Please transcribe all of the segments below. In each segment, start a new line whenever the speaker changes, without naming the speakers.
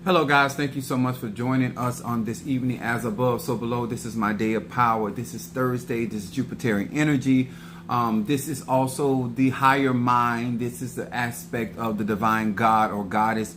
Hello guys, thank you so much for joining us on this evening. As above, so below. This is my day of power. This is Thursday. This is Jupiterian energy. This is also the higher mind. This is the aspect of the divine God or goddess.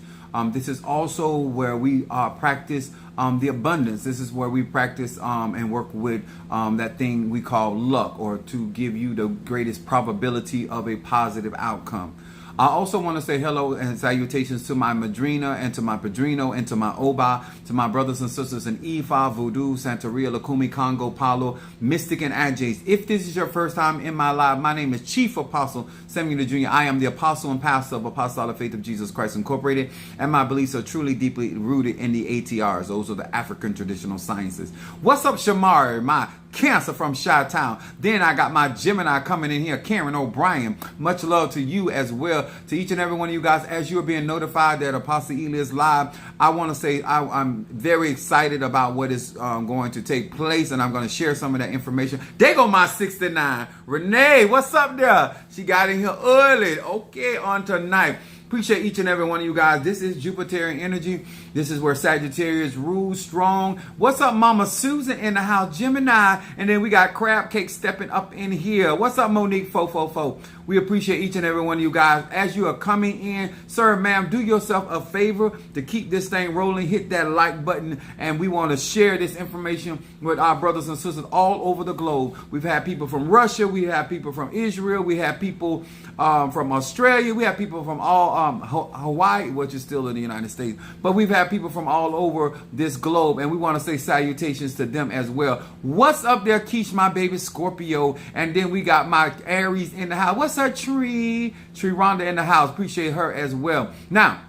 This is also where we practice the abundance. This is where we practice and work with that thing we call luck, or to give you the greatest probability of a positive outcome. I also want to say hello and salutations to my Madrina and to my Padrino and to my Oba, to my brothers and sisters in Ifa, Voodoo, Santeria, Lukumi, Congo, Palo, Mystic, and Adjays. If this is your first time in my life, my name is Chief Apostle Samuel Jr. I am the apostle and pastor of Apostolic Faith of Jesus Christ Incorporated, and my beliefs are truly deeply rooted in the ATRs. Those are the African Traditional Sciences. What's up, Shamari, my Cancer from Chi-Town? Then I got my Gemini coming in here, Karen O'Brien. Much love to you as well, to each and every one of you guys. As you are being notified that Apostle Eli is live, I want to say I'm very excited about what is going to take place, and I'm going to share some of that information. There go my 69. Renee, what's up there? She got in here early. Okay, on tonight. Appreciate each and every one of you guys. This is Jupiterian energy. This is where Sagittarius rules strong. What's up, Mama Susan in the house? Gemini. And then we got Crab Cake stepping up in here. What's up, Monique 444? We appreciate each and every one of you guys. As you are coming in, sir, ma'am, do yourself a favor to keep this thing rolling. Hit that like button. And we want to share this information with our brothers and sisters all over the globe. We've had people from Russia. We have people from Israel. We have people from Australia. We have people from all Hawaii, which is still in the United States. But we've had people from all over this globe, and we want to say salutations to them as well. What's up there, Keish, my baby Scorpio? And then we got my Aries in the house. What's her Tree Rhonda in the house? Appreciate her as well. Now,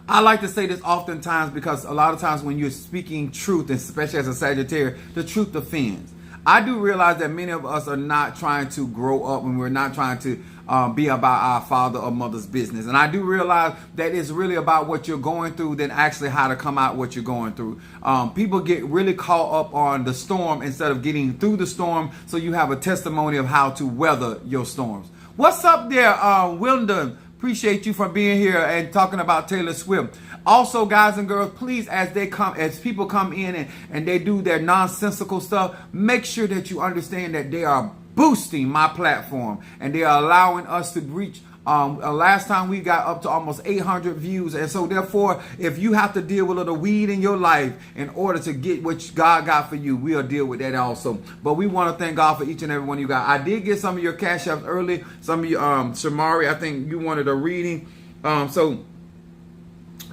I like to say this oftentimes because a lot of times when you're speaking truth, especially as a Sagittarius, the truth offends. I do realize that many of us are not trying to grow up, and we're not trying to be about our father or mother's business. And I do realize that it's really about what you're going through than actually how to come out what you're going through. People get really caught up on the storm instead of getting through the storm, so you have a testimony of how to weather your storms. What's up there, Wilden? Appreciate you for being here and talking about Taylor Swift. Also, guys and girls, please, as people come in and they do their nonsensical stuff, make sure that you understand that they are boosting my platform and they are allowing us to reach. Last time we got up to almost 800 views, and so therefore, if you have to deal with a little weed in your life in order to get what God got for you, we'll deal with that also. But we want to thank God for each and every one of you guys. I did get some of your cash apps early. Some of you, Shamari, I think you wanted a reading, so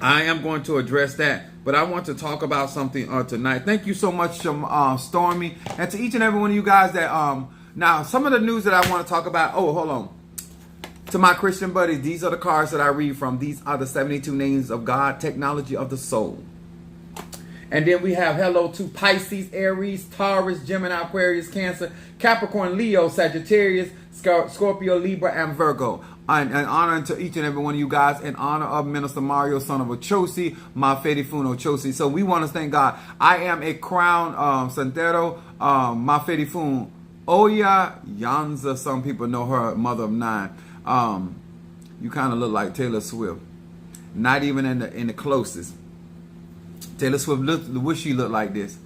I am going to address that. But I want to talk about something tonight. Thank you so much, Stormy, and to each and every one of you guys that now some of the news that I want to talk about. Oh, hold on. To my Christian buddies, these are the cards that I read from. These are the 72 names of God, technology of the soul. And then we have hello to Pisces, Aries, Taurus, Gemini, Aquarius, Cancer, Capricorn, Leo, Sagittarius, Scorpio, Libra, and Virgo. And honor to each and every one of you guys, in honor of Minister Mario, son of Ochosi, Mafedi Funo Ochosi. So we want to thank God. I am a crown Santero, Mafedi Fun Oya Yanza. Some people know her, mother of nine. You kind of look like Taylor Swift. Not even in the closest. Taylor Swift wish she looked like this.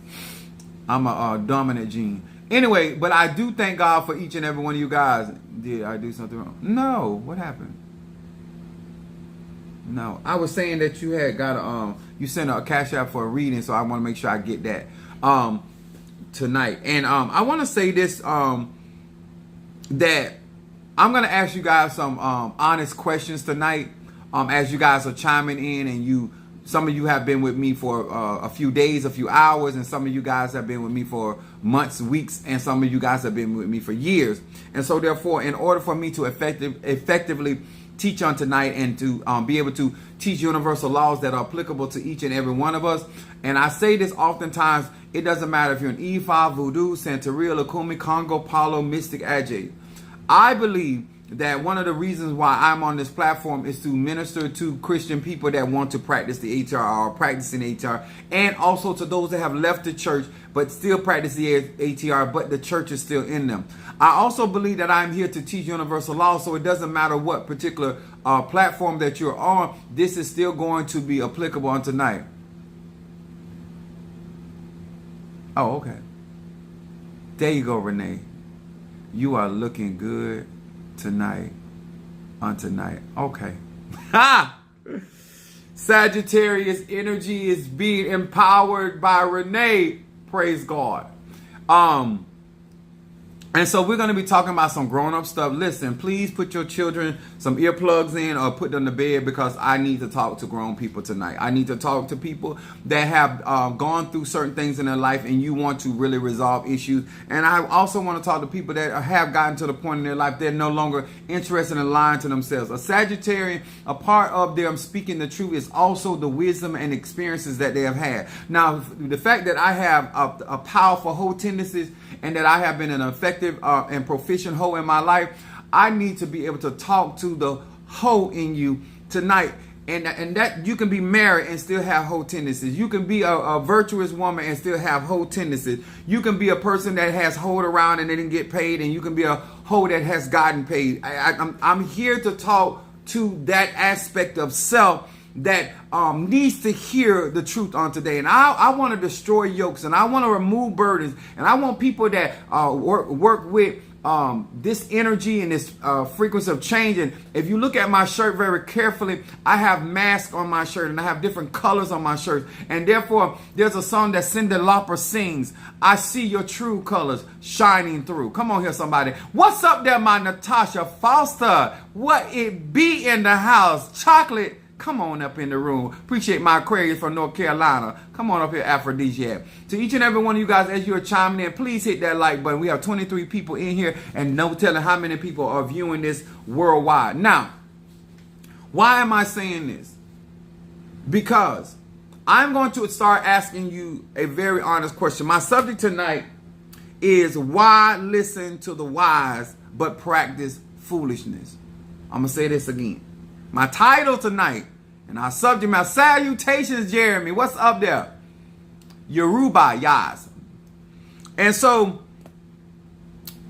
I'm a dominant gene. Anyway, but I do thank God for each and every one of you guys. Did I do something wrong? No. What happened? No. I was saying that you had got you sent a cash app for a reading, so I want to make sure I get that tonight. And I want to say this that I'm going to ask you guys some honest questions tonight as you guys are chiming in, and some of you have been with me for a few days, a few hours, and some of you guys have been with me for months, weeks, and some of you guys have been with me for years. And so therefore, in order for me to effectively teach on tonight and to be able to teach universal laws that are applicable to each and every one of us, and I say this oftentimes, it doesn't matter if you're an E5, Voodoo, Santeria, Lukumi, Congo, Palo, Mystic, Ajay. I believe that one of the reasons why I'm on this platform is to minister to Christian people that want to practice the ATR or practicing ATR, and also to those that have left the church but still practice the ATR, but the church is still in them. I also believe that I'm here to teach universal law, so it doesn't matter what particular platform that you're on, this is still going to be applicable on tonight. Oh, okay. There you go, Renee. You are looking good tonight on tonight. Okay. Ha! Sagittarius energy is being empowered by Renee. Praise God. And so we're going to be talking about some grown-up stuff. Listen, please put your children some earplugs in or put them to bed, because I need to talk to grown people tonight. I need to talk to people that have gone through certain things in their life and you want to really resolve issues. And I also want to talk to people that have gotten to the point in their life they're no longer interested in lying to themselves. A Sagittarian, a part of them speaking the truth is also the wisdom and experiences that they have had. Now, the fact that I have a powerful hoe tendencies and that I have been an effective and proficient hoe in my life, I need to be able to talk to the hoe in you tonight. And that you can be married and still have hoe tendencies. You can be a virtuous woman and still have hoe tendencies. You can be a person that has hoed around and they didn't get paid, and you can be a hoe that has gotten paid. I'm here to talk to that aspect of self that needs to hear the truth on today. And I want to destroy yokes, and I want to remove burdens, and I want people that work with this energy and this frequency of change. And if you look at my shirt very carefully, I have masks on my shirt and I have different colors on my shirt. And therefore, there's a song that Cyndi Lauper sings, I see your true colors shining through. Come on here, somebody. What's up there, my Natasha Foster? What it be in the house? Chocolate. Come on up in the room. Appreciate my Aquarius from North Carolina. Come on up here, Aphrodisiac. To each and every one of you guys, as you're chiming in, please hit that like button. We have 23 people in here and no telling how many people are viewing this worldwide. Now, why am I saying this? Because I'm going to start asking you a very honest question. My subject tonight is why listen to the wise but practice foolishness. I'm going to say this again. My title tonight and our subject matter, salutations, Jeremy. What's up there? Yoruba, yas. And so,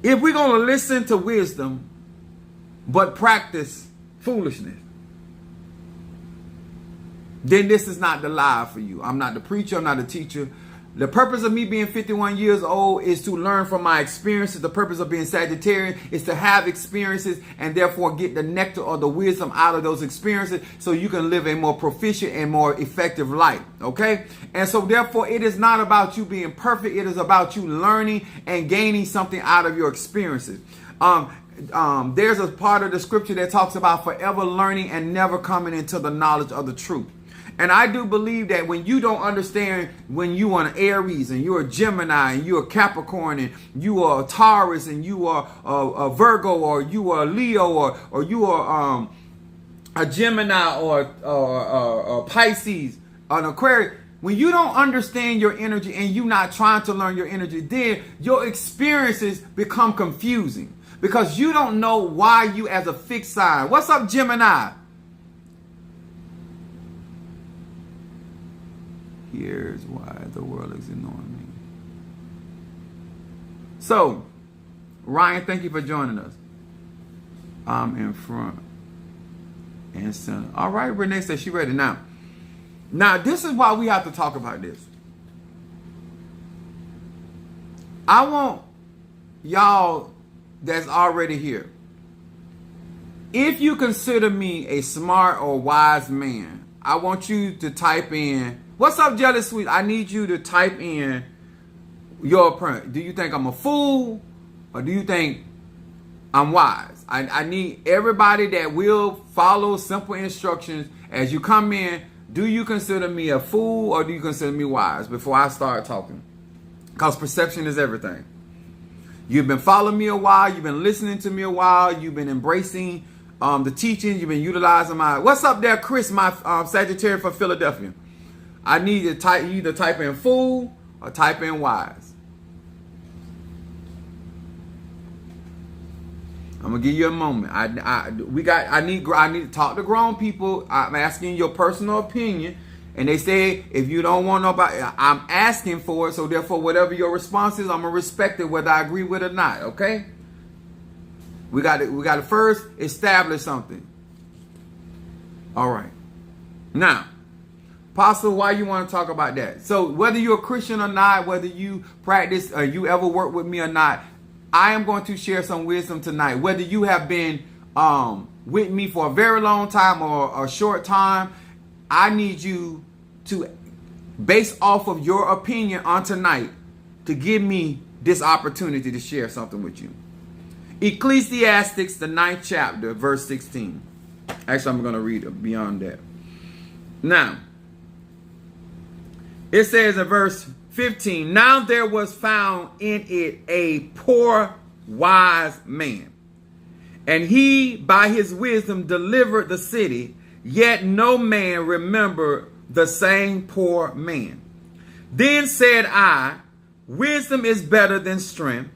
if we're going to listen to wisdom, but practice foolishness, then this is not the live for you. I'm not the preacher. I'm not the teacher. The purpose of me being 51 years old is to learn from my experiences. The purpose of being Sagittarian is to have experiences and therefore get the nectar or the wisdom out of those experiences so you can live a more proficient and more effective life. Okay? And so therefore it is not about you being perfect. It is about you learning and gaining something out of your experiences. There's a part of the scripture that talks about forever learning and never coming into the knowledge of the truth. And I do believe that when you don't understand, when you are an Aries and you're a Gemini and you're a Capricorn and you are a Taurus and you are a Virgo, or you are a Leo, or you are a Gemini or a Pisces, an Aquarius, when you don't understand your energy and you're not trying to learn your energy, then your experiences become confusing because you don't know why you as a fixed sign. What's up, Gemini? Here's why the world is ignoring me. So, Ryan, thank you for joining us. I'm in front and center. All right, Renee says she's ready now. Now, this is why we have to talk about this. I want y'all that's already here. If you consider me a smart or wise man, I want you to type in, what's up, Jealous Sweet? I need you to type in your opinion. Do you think I'm a fool or do you think I'm wise? I need everybody that will follow simple instructions as you come in. Do you consider me a fool or do you consider me wise before I start talking? Because perception is everything. You've been following me a while. You've been listening to me a while. You've been embracing the teachings. You've been utilizing my... What's up there, Chris, my Sagittarius from Philadelphia? I need to type, either type in fool or type in wise. I'm gonna give you a moment. I need to talk to grown people. I'm asking your personal opinion, and they say if you don't want nobody, I'm asking for it. So therefore, whatever your response is, I'm gonna respect it, whether I agree with it or not. Okay? We got to first establish something. All right. Now, Apostle, why you want to talk about that? So whether you're a Christian or not, whether you practice or you ever work with me or not, I am going to share some wisdom tonight. Whether you have been with me for a very long time or a short time, I need you to, based off of your opinion on tonight, to give me this opportunity to share something with you. Ecclesiastes, the 9th chapter, verse 16. Actually, I'm going to read it beyond that. Now, it says in verse 15, now there was found in it a poor wise man, and he by his wisdom delivered the city, yet no man remembered the same poor man. Then said I, wisdom is better than strength.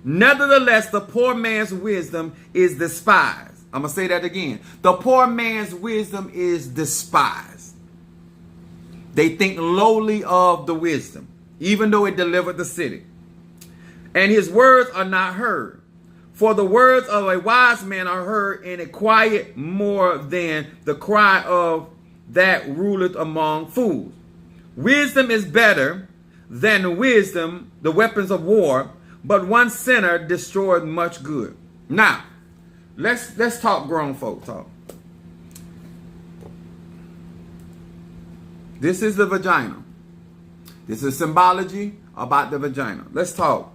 Nevertheless, the poor man's wisdom is despised. I'm going to say that again. The poor man's wisdom is despised. They think lowly of the wisdom, even though it delivered the city. And his words are not heard. For the words of a wise man are heard in a quiet more than the cry of that ruleth among fools. Wisdom is better than wisdom, the weapons of war, but one sinner destroyed much good. Now, let's talk grown folk talk. This is the vagina. This is symbology about the vagina. Let's talk.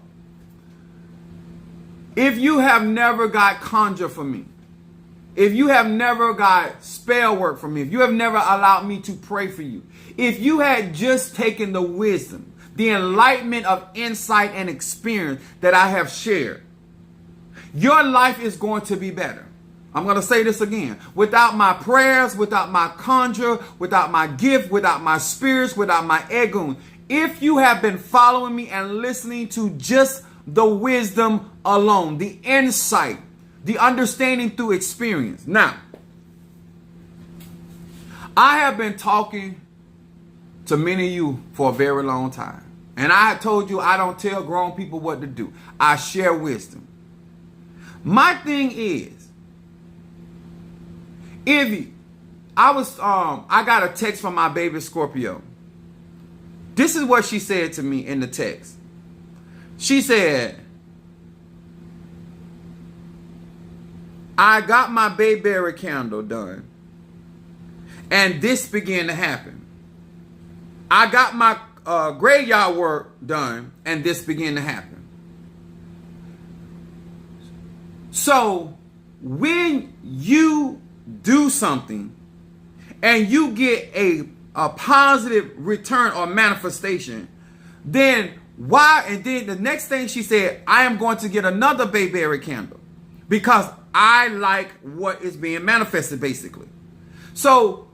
If you have never got conjure for me, if you have never got spell work for me, if you have never allowed me to pray for you, if you had just taken the wisdom, the enlightenment of insight and experience that I have shared, your life is going to be better. I'm going to say this again. Without my prayers, without my conjure, without my gift, without my spirits, without my egun, if you have been following me and listening to just the wisdom alone, the insight, the understanding through experience. Now, I have been talking to many of you for a very long time. And I told you I don't tell grown people what to do. I share wisdom. My thing is, I got a text from my baby Scorpio. This is what she said to me in the text. She said, I got my bayberry candle done, and this began to happen. I got my graveyard work done, and this began to happen. So when you do something and you get a positive return or manifestation, then why? And then the next thing she said, I am going to get another bayberry candle because I like what is being manifested, basically. So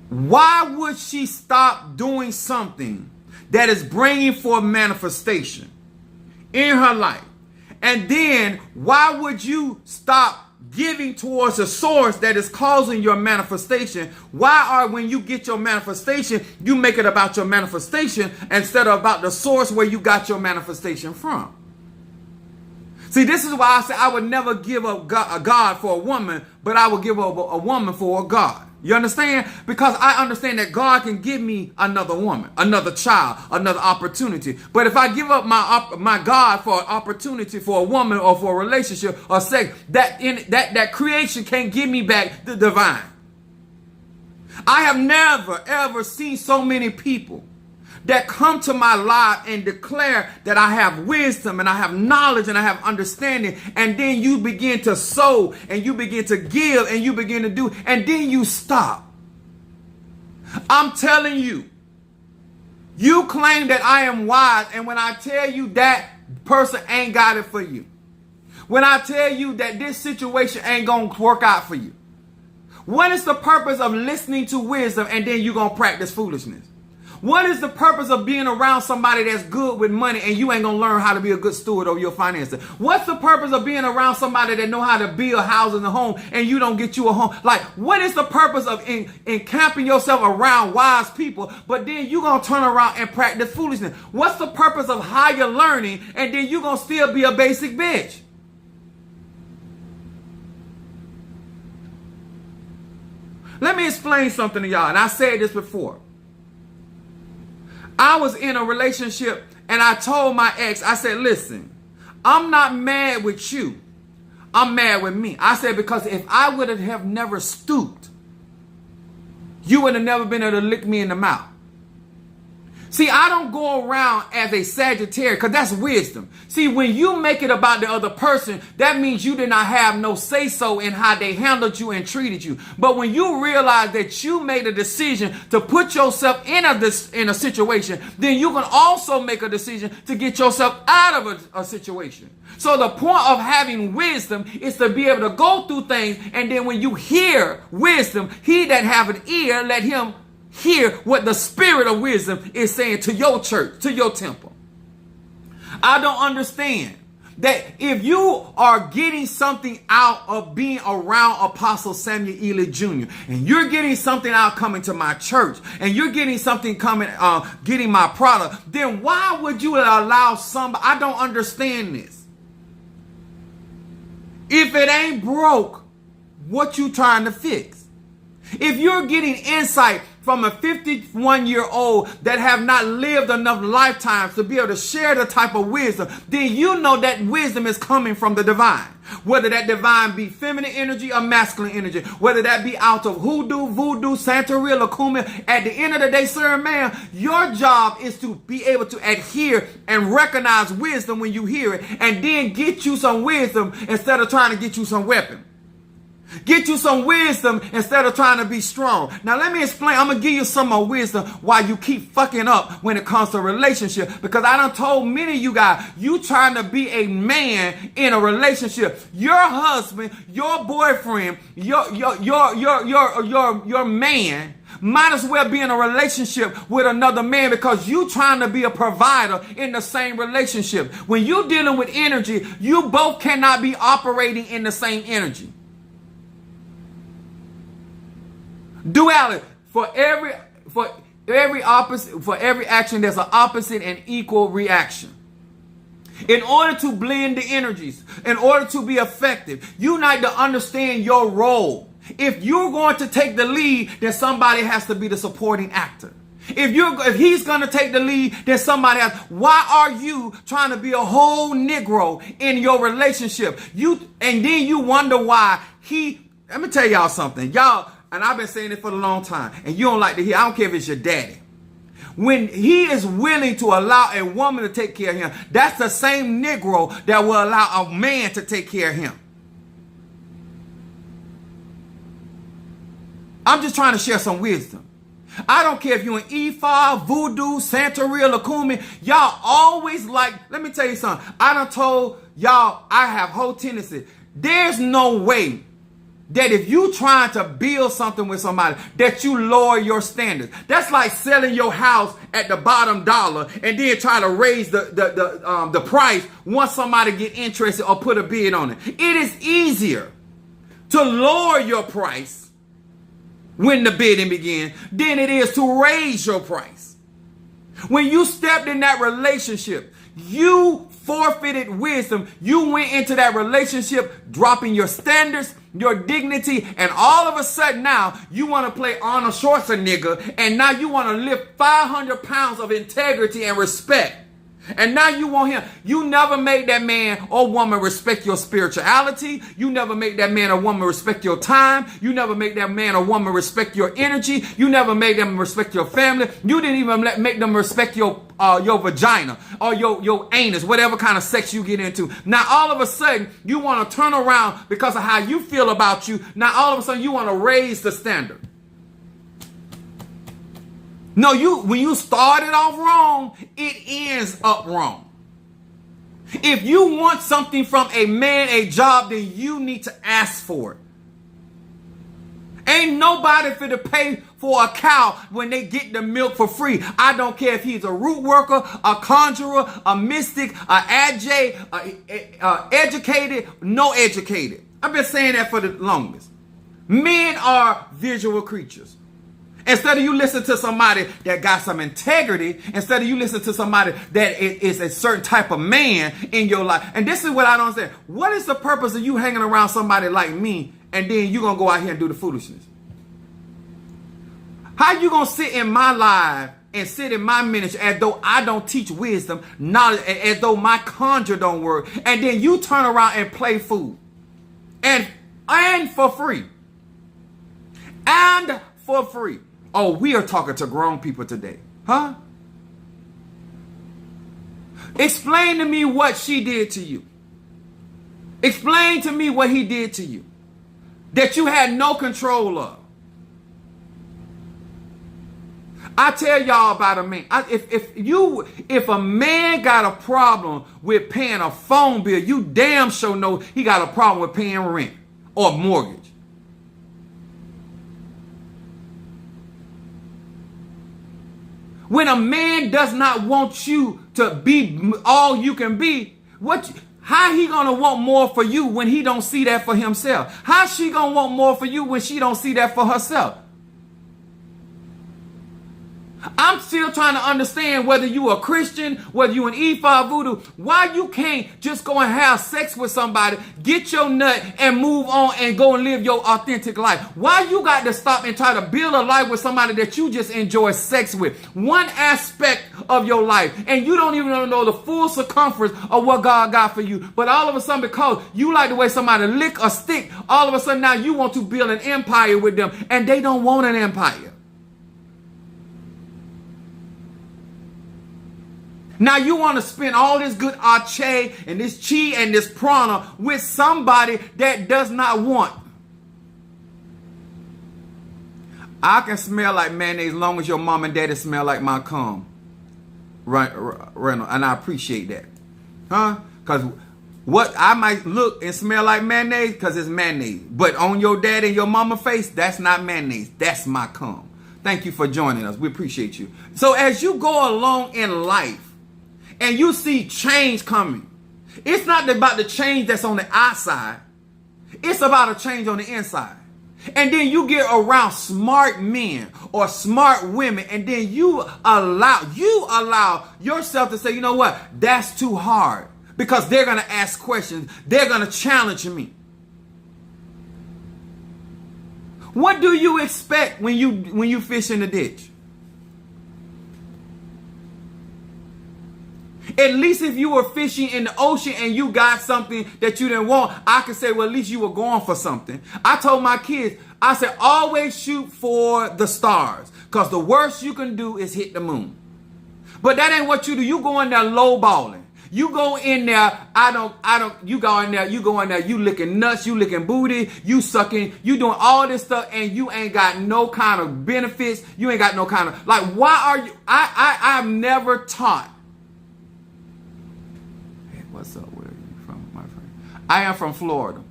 why would she stop doing something that is bringing forth manifestation in her life? And then why would you stop giving towards a source that is causing your manifestation? When you get your manifestation, you make it about your manifestation instead of about the source where you got your manifestation from? See, this is why I say I would never give a God for a woman, but I would give up a woman for a God. You understand? Because I understand that God can give me another woman, another child, another opportunity. But if I give up my God for an opportunity for a woman or for a relationship or sex, that creation can't give me back the divine. I have never, ever seen so many people that come to my life and declare that I have wisdom and I have knowledge and I have understanding. And then you begin to sow and you begin to give and you begin to do, and then you stop. I'm telling you, you claim that I am wise, and when I tell you that person ain't got it for you, when I tell you that this situation ain't going to work out for you, what is the purpose of listening to wisdom and then you're going to practice foolishness? What is the purpose of being around somebody that's good with money and you ain't gonna learn how to be a good steward over your finances? What's the purpose of being around somebody that know how to build houses and a home and you don't get you a home? Like, what is the purpose of encamping yourself around wise people, but then you gonna turn around and practice foolishness? What's the purpose of higher learning and then you gonna still be a basic bitch? Let me explain something to y'all, and I said this before. I was in a relationship and I told my ex, I said, listen, I'm not mad with you. I'm mad with me. I said, because if I would have never stooped, you would have never been able to lick me in the mouth. See, I don't go around as a Sagittarius because that's wisdom. See, when you make it about the other person, that means you did not have no say-so in how they handled you and treated you. But when you realize that you made a decision to put yourself in a situation, then you can also make a decision to get yourself out of a situation. So the point of having wisdom is to be able to go through things, and then when you hear wisdom, he that have an ear, let him hear what the spirit of wisdom is saying to your church, to your temple. I don't understand that if you are getting something out of being around Apostle Samuel Ely Jr. and you're getting something out coming to my church and you're getting something coming, getting my product, then why would you allow somebody? I don't understand this. If it ain't broke, what you trying to fix? If you're getting insight from a 51-year-old that have not lived enough lifetimes to be able to share the type of wisdom, then you know that wisdom is coming from the divine. Whether that divine be feminine energy or masculine energy, whether that be out of hoodoo, voodoo, Santeria, Lakuma, at the end of the day, sir and ma'am, your job is to be able to adhere and recognize wisdom when you hear it, and then get you some wisdom instead of trying to get you some weapon. Get you some wisdom instead of trying to be strong. Now let me explain. I'm going to give you some more wisdom why you keep fucking up when it comes to a relationship. Because I done told many of you guys, you trying to be a man in a relationship. Your husband, your boyfriend, your man might as well be in a relationship with another man because you trying to be a provider in the same relationship. When you dealing with energy, you both cannot be operating in the same energy. Duality. For every action, there's an opposite and equal reaction. In order to blend the energies, in order to be effective, you need to understand your role. If you're going to take the lead, then somebody has to be the supporting actor. If he's going to take the lead, then somebody else. Why are you trying to be a whole Negro in your relationship? And then you wonder why let me tell y'all something. Y'all, and I've been saying it for a long time, and you don't like to hear. I don't care if it's your daddy. When he is willing to allow a woman to take care of him, that's the same Negro that will allow a man to take care of him. I'm just trying to share some wisdom. I don't care if you're an Ifa, Voodoo, Santeria, Lakumi. Y'all always let me tell you something. I done told y'all I have whole tendency. There's no way that if you trying to build something with somebody, that you lower your standards. That's like selling your house at the bottom dollar and then try to raise the price once somebody get interested or put a bid on it. It is easier to lower your price when the bidding begins than it is to raise your price. When you stepped in that relationship, you forfeited wisdom. You went into that relationship dropping your standards, your dignity, and all of a sudden now you want to play Arnold Schwarzenegger, and now you want to lift 500 pounds of integrity and respect. And now you want him. You never made that man or woman respect your spirituality. You never made that man or woman respect your time. You never made that man or woman respect your energy. You never made them respect your family. You didn't even make them respect your vagina or your anus, whatever kind of sex you get into. Now all of a sudden you want to turn around because of how you feel about you. Now all of a sudden you want to raise the standard. No, when you started off wrong, it ends up wrong. If you want something from a man, a job, then you need to ask for it. Ain't nobody finna pay for a cow when they get the milk for free. I don't care if he's a root worker, a conjurer, a mystic, a adjay, educated, no educated. I've been saying that for the longest. Men are visual creatures. Instead of you listen to somebody that got some integrity, instead of you listen to somebody that is a certain type of man in your life. And this is what I don't understand. What is the purpose of you hanging around somebody like me and then you're going to go out here and do the foolishness? How you going to sit in my life and sit in my ministry as though I don't teach wisdom, knowledge, as though my conjure don't work, and then you turn around and play fool? And for free. And for free. Oh, we are talking to grown people today. Huh? Explain to me what she did to you. Explain to me what he did to you that you had no control of. I tell y'all about a man. If a man got a problem with paying a phone bill, you damn sure know he got a problem with paying rent or mortgage. When a man does not want you to be all you can be, how he gonna want more for you when he don't see that for himself? How she gonna want more for you when she don't see that for herself? I'm still trying to understand whether you a Christian, whether you an Ephah voodoo, why you can't just go and have sex with somebody, get your nut and move on and go and live your authentic life. Why you got to stop and try to build a life with somebody that you just enjoy sex with? One aspect of your life, and you don't even know the full circumference of what God got for you. But all of a sudden, because you like the way somebody lick a stick, all of a sudden now you want to build an empire with them, and they don't want an empire. Now you want to spend all this good arche and this chi and this prana with somebody that does not want. I can smell like mayonnaise as long as your mom and daddy smell like my cum. Right, and I appreciate that. Huh? Because what I might look and smell like mayonnaise because it's mayonnaise. But on your daddy and your mama face, that's not mayonnaise. That's my cum. Thank you for joining us. We appreciate you. So as you go along in life, and you see change coming, it's not about the change that's on the outside. It's about a change on the inside. And then you get around smart men or smart women, and then you allow yourself to say, you know what, that's too hard. Because they're going to ask questions. They're going to challenge me. What do you expect when you fish in the ditch? At least if you were fishing in the ocean and you got something that you didn't want, I could say, well, at least you were going for something. I told my kids, I said, always shoot for the stars, because the worst you can do is hit the moon. But that ain't what you do. You go in there lowballing. You go in there, you go in there, you licking nuts, you licking booty, you sucking, you doing all this stuff, and you ain't got no kind of benefits. You ain't got no kind of, like, why are you, I've never taught. What's up? Where are you from, my friend? I am from Florida.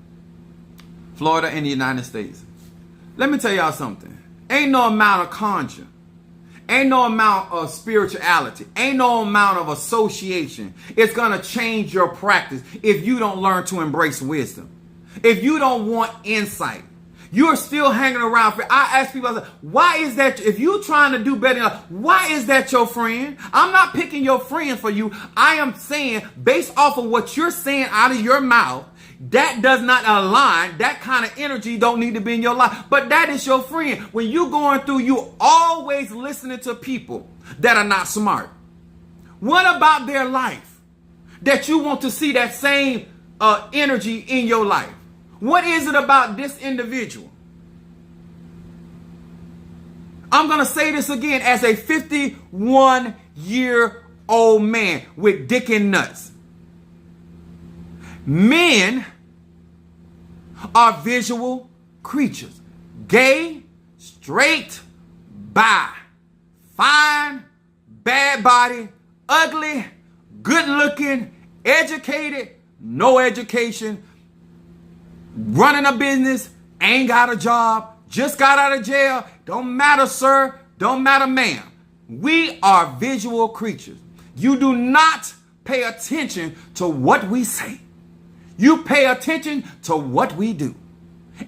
Florida in the United States. Let me tell y'all something. Ain't no amount of conjure. Ain't no amount of spirituality. Ain't no amount of association. It's going to change your practice if you don't learn to embrace wisdom. If you don't want insight. You're still hanging around. I ask people, why is that? If you're trying to do better, why is that your friend? I'm not picking your friend for you. I am saying, based off of what you're saying out of your mouth, that does not align. That kind of energy don't need to be in your life. But that is your friend. When you're going through, you always listening to people that are not smart. What about their life that you want to see that same energy in your life? What is it about this individual? I'm going to say this again as a 51-year-old man with dick and nuts. Men are visual creatures. Gay, straight, bi, fine, bad body, ugly, good looking, educated, no education, running a business, ain't got a job, just got out of jail, don't matter, sir, don't matter, ma'am. We are visual creatures. You do not pay attention to what we say. You pay attention to what we do.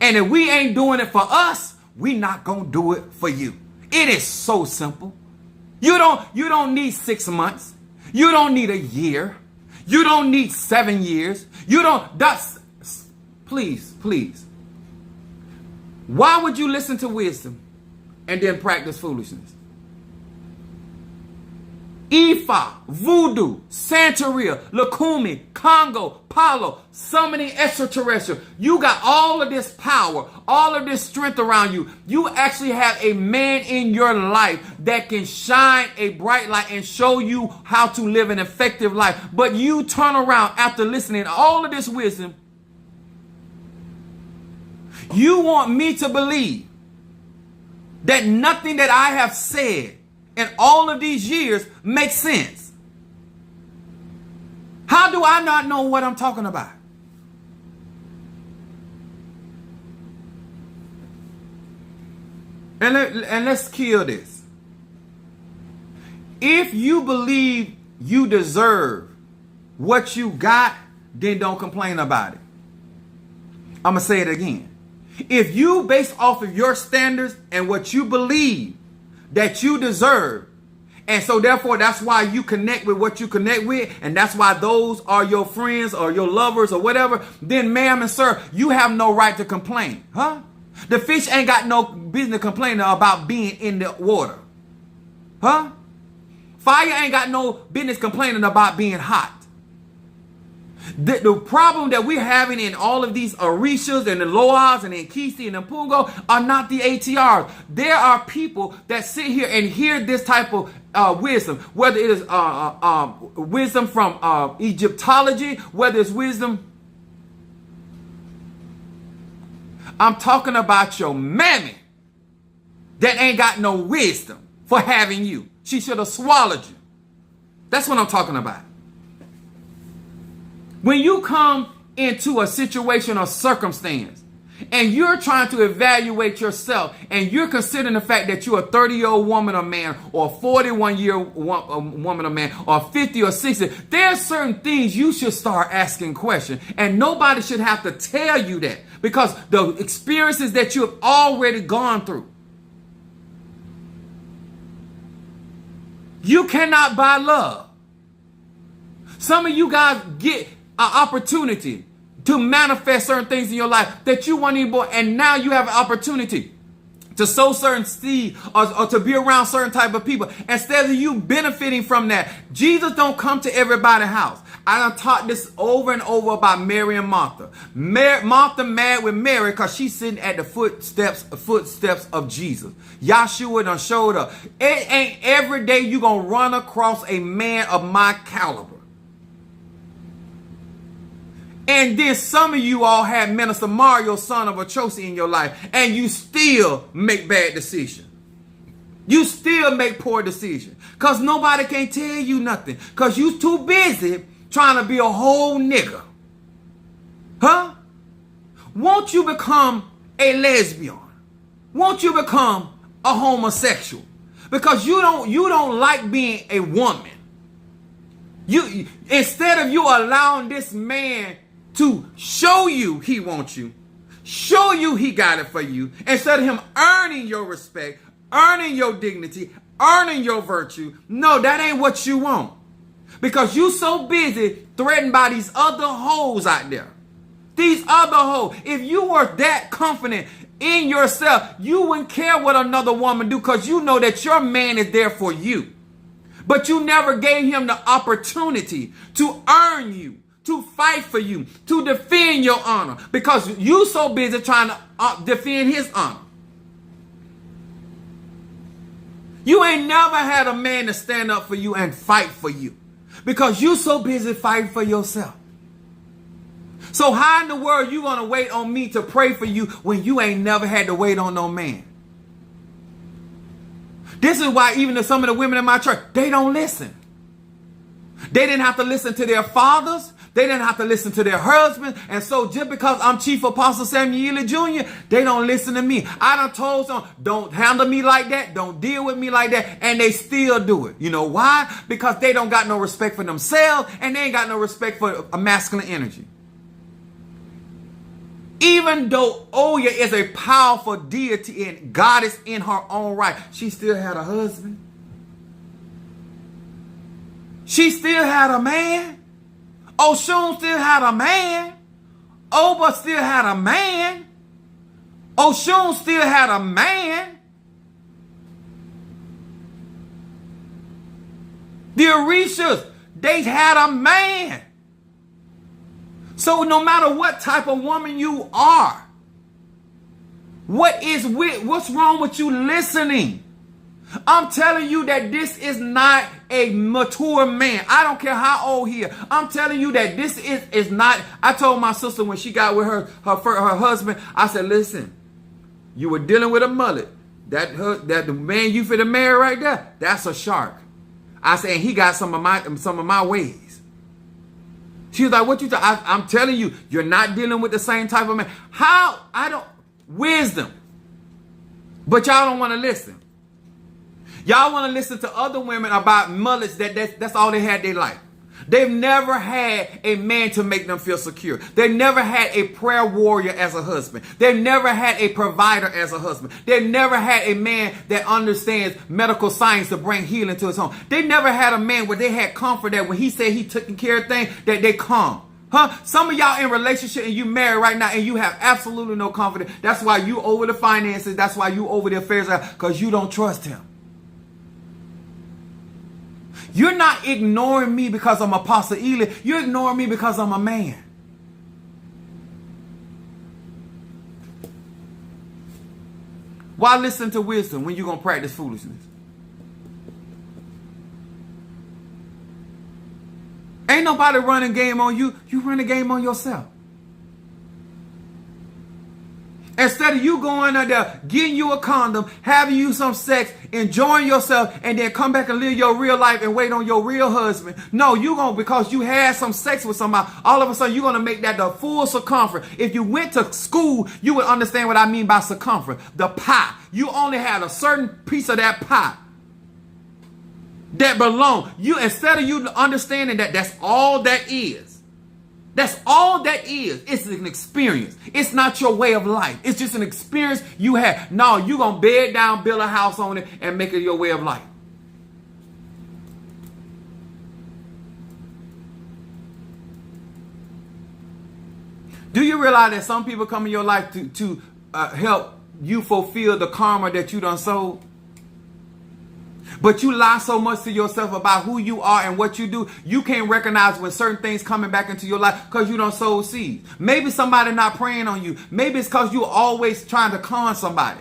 And if we ain't doing it for us, we not gonna do it for you. It is so simple. You don't need 6 months. You don't need a year. You don't need 7 years. Please. Why would you listen to wisdom and then practice foolishness? Ifa, Voodoo, Santeria, Lukumi, Congo, Palo, summoning extraterrestrial. You got all of this power, all of this strength around you. You actually have a man in your life that can shine a bright light and show you how to live an effective life. But you turn around after listening to all of this wisdom. You want me to believe that nothing that I have said in all of these years makes sense. How do I not know what I'm talking about? And let's kill this. If you believe you deserve what you got, then don't complain about it. I'm going to say it again. If you, based off of your standards and what you believe that you deserve, and so therefore that's why you connect with what you connect with, and that's why those are your friends or your lovers or whatever, then ma'am and sir, you have no right to complain. Huh? The fish ain't got no business complaining about being in the water. Huh? Fire ain't got no business complaining about being hot. The problem that we're having in all of these Orishas and the Loas and the Nkisi and the Pungo are not the ATRs. There are people that sit here and hear this type of wisdom, whether it is wisdom from Egyptology, whether it's wisdom. I'm talking about your mammy that ain't got no wisdom for having you. She should have swallowed you. That's what I'm talking about. When you come into a situation or circumstance and you're trying to evaluate yourself and you're considering the fact that you're a 30-year-old woman or man or a 41-year-old woman or man or 50 or 60, there are certain things you should start asking questions, and nobody should have to tell you that because the experiences that you have already gone through. You cannot buy love. Some of you guys get an opportunity to manifest certain things in your life that you weren't able, and now you have an opportunity to sow certain seed or to be around certain type of people. Instead of you benefiting from that, Jesus don't come to everybody's house. I done taught this over and over about Mary and Martha. Martha mad with Mary because she's sitting at the footsteps of Jesus. Yahshua done showed up. It ain't every day you gonna run across a man of my caliber. And then some of you all had Minister Mario, son of Achosi, in your life, and you still make bad decisions. You still make poor decisions because nobody can tell you nothing because you too busy trying to be a whole nigga. Huh? Won't you become a lesbian? Won't you become a homosexual? Because you don't like being a woman. You, instead of you allowing this man to show you he wants you, show you he got it for you, instead of him earning your respect, earning your dignity, earning your virtue. No, that ain't what you want. Because you so busy threatened by these other hoes out there. These other hoes. If you were that confident in yourself, you wouldn't care what another woman do because you know that your man is there for you. But you never gave him the opportunity to earn you, to fight for you, to defend your honor, because you so busy trying to defend his honor. You ain't never had a man to stand up for you and fight for you because you so busy fighting for yourself. So how in the world you gonna wait on me to pray for you when you ain't never had to wait on no man? This is why even some of the women in my church, they don't listen. They didn't have to listen to their fathers. They didn't have to listen to their husbands. And so just because I'm Chief Apostle Samuel Jr., they don't listen to me. I done told them, don't handle me like that. Don't deal with me like that. And they still do it. You know why? Because they don't got no respect for themselves and they ain't got no respect for a masculine energy. Even though Oya is a powerful deity and goddess in her own right, she still had a husband. She still had a man. Oshun still had a man. Oba still had a man. Oshun still had a man. The Orishas, they had a man. So no matter what type of woman you are, what's wrong with you listening? I'm telling you that this is not a mature man. I don't care how old he is. I'm telling you that this is not. I told my sister when she got with her husband, I said, listen, you were dealing with a mullet. That the man you finna marry right there, that's a shark. I said, and he got some of my ways. She was like, what you I'm telling you, you're not dealing with the same type of man. How? Wisdom. But y'all don't want to listen. Y'all want to listen to other women about mullets that's all they had their life. They've never had a man to make them feel secure. They've never had a prayer warrior as a husband. They've never had a provider as a husband. They've never had a man that understands medical science to bring healing to his home. They never had a man where they had comfort that when he said he took care of things, that they calm. Huh? Some of y'all in relationship and you married right now and you have absolutely no confidence. That's why you over the finances. That's why you over the affairs because you don't trust him. You're not ignoring me because I'm Apostle Ely. You're ignoring me because I'm a man. Why listen to wisdom when you're going to practice foolishness? Ain't nobody running game on you. You run a game on yourself. Instead of you going out there, getting you a condom, having you some sex, enjoying yourself, and then come back and live your real life and wait on your real husband. No, because you had some sex with somebody, all of a sudden you're going to make that the full circumference. If you went to school, you would understand what I mean by circumference. The pie. You only had a certain piece of that pie that belonged. Instead of you understanding that that's all that is. That's all that is. It's an experience. It's not your way of life. It's just an experience you had. No, you're going to bed down, build a house on it, and make it your way of life. Do you realize that some people come in your life to help you fulfill the karma that you done sold? But you lie so much to yourself about who you are and what you do, you can't recognize when certain things coming back into your life because you don't sow seeds. Maybe somebody not praying on you. Maybe it's because you're always trying to con somebody.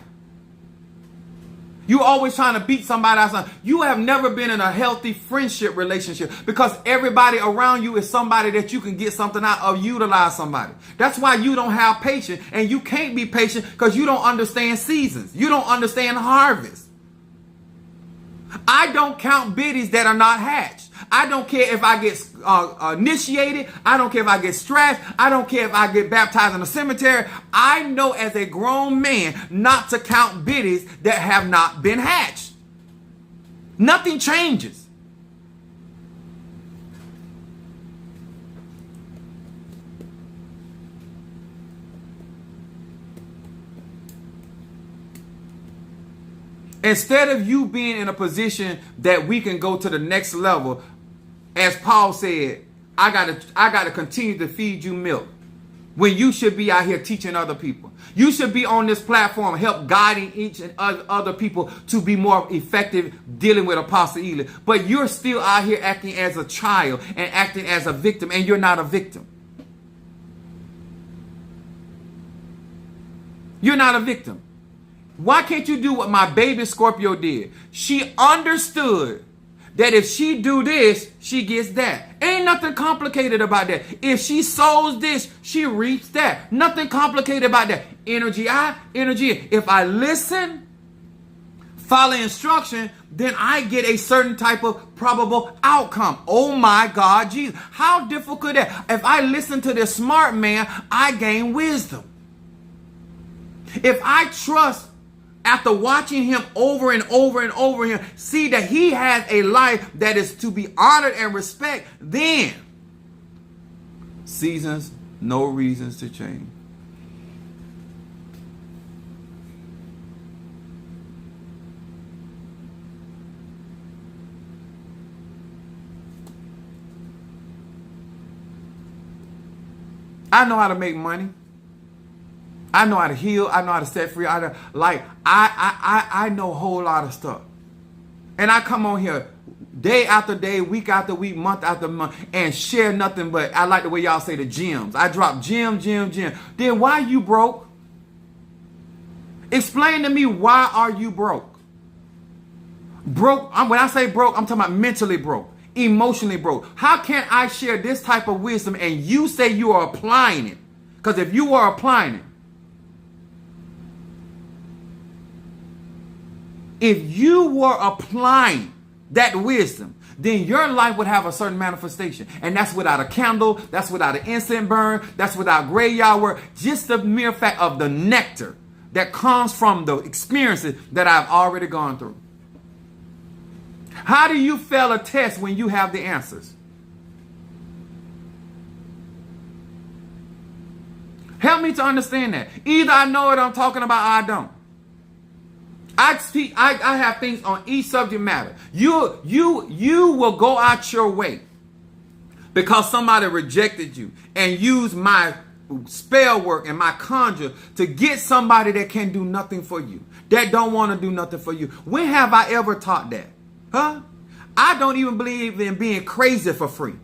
You're always trying to beat somebody else. You have never been in a healthy friendship relationship because everybody around you is somebody that you can get something out of, utilize somebody. That's why you don't have patience and you can't be patient because you don't understand seasons. You don't understand harvest. I don't count biddies that are not hatched. I don't care if I get initiated. I don't care if I get stressed. I don't care if I get baptized in a cemetery. I know as a grown man not to count biddies that have not been hatched. Nothing changes. Instead of you being in a position that we can go to the next level, as Paul said, I gotta continue to feed you milk. When you should be out here teaching other people. You should be on this platform, help guiding each and other people to be more effective dealing with Apostle Ely. But you're still out here acting as a child and acting as a victim, and you're not a victim. You're not a victim. Why can't you do what my baby Scorpio did? She understood that if she do this, she gets that. Ain't nothing complicated about that. If she sows this, she reaps that. Nothing complicated about that. Energy I, energy in. If I listen, follow instruction, then I get a certain type of probable outcome. Oh my God, Jesus. How difficult that? If I listen to this smart man, I gain wisdom. If I trust after watching him over and over and over again, see that he has a life that is to be honored and respected, then seasons, no reasons to change. I know how to make money. I know how to heal. I know how to set free. I know a whole lot of stuff. And I come on here day after day, week after week, month after month, and share nothing but, I like the way y'all say the gems. I drop gem. Then why you broke? Explain to me, why are you broke? When I say broke, I'm talking about mentally broke, emotionally broke. How can I share this type of wisdom and you say you are applying it? Because if you are applying it, if you were applying that wisdom, then your life would have a certain manifestation. And that's without a candle. That's without an incense burn. That's without graveyard work. Just the mere fact of the nectar that comes from the experiences that I've already gone through. How do you fail a test when you have the answers? Help me to understand that. Either I know what I'm talking about or I don't. I have things on each subject matter. You will go out your way because somebody rejected you and use my spell work and my conjure to get somebody that can do nothing for you, that don't want to do nothing for you. When have I ever taught that? Huh? I don't even believe in being crazy for free.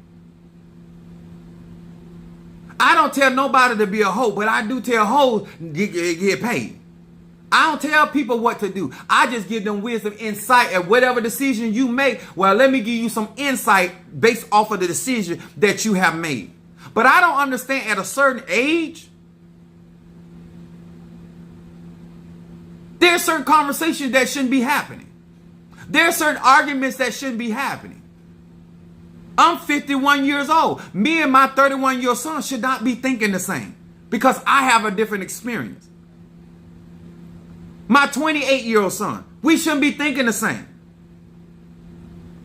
I don't tell nobody to be a hoe, but I do tell hoes get paid. I don't tell people what to do. I just give them wisdom, insight, and whatever decision you make, well, let me give you some insight based off of the decision that you have made. But I don't understand at a certain age, there are certain conversations that shouldn't be happening. There are certain arguments that shouldn't be happening. I'm 51 years old. Me and my 31-year-old son should not be thinking the same because I have a different experience. My 28-year-old son, we shouldn't be thinking the same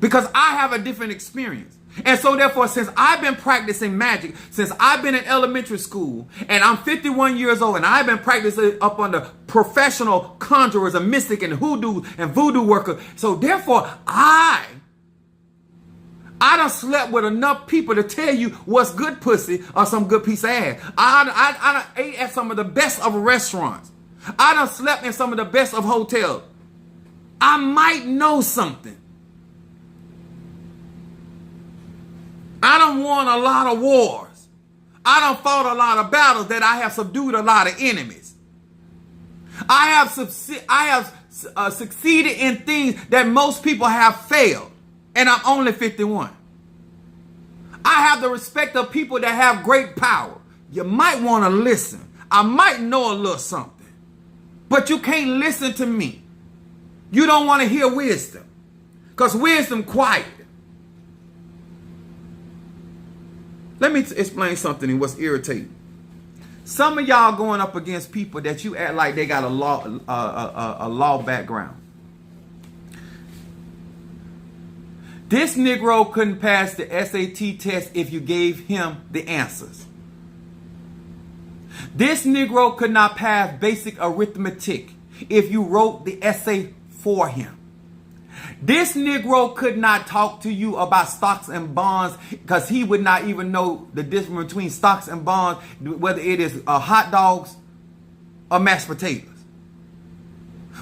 because I have a different experience. And so therefore, since I've been practicing magic, since I've been in elementary school, and I'm 51 years old, and I've been practicing up under professional conjurers and mystic and hoodoo and voodoo workers. So therefore, I done slept with enough people to tell you what's good pussy or some good piece of ass. I done ate at some of the best of restaurants. I done slept in some of the best of hotels. I might know something. I done won a lot of wars. I done fought a lot of battles that I have subdued a lot of enemies. I have succeeded in things that most people have failed. And I'm only 51. I have the respect of people that have great power. You might want to listen. I might know a little something. But you can't listen to me. You don't want to hear wisdom. Because wisdom quiet. Let me explain something and what's irritating. Some of y'all going up against people that you act like they got a law background. This Negro couldn't pass the SAT test if you gave him the answers. This Negro could not pass basic arithmetic if you wrote the essay for him. This Negro could not talk to you about stocks and bonds because he would not even know the difference between stocks and bonds, whether it is hot dogs or mashed potatoes.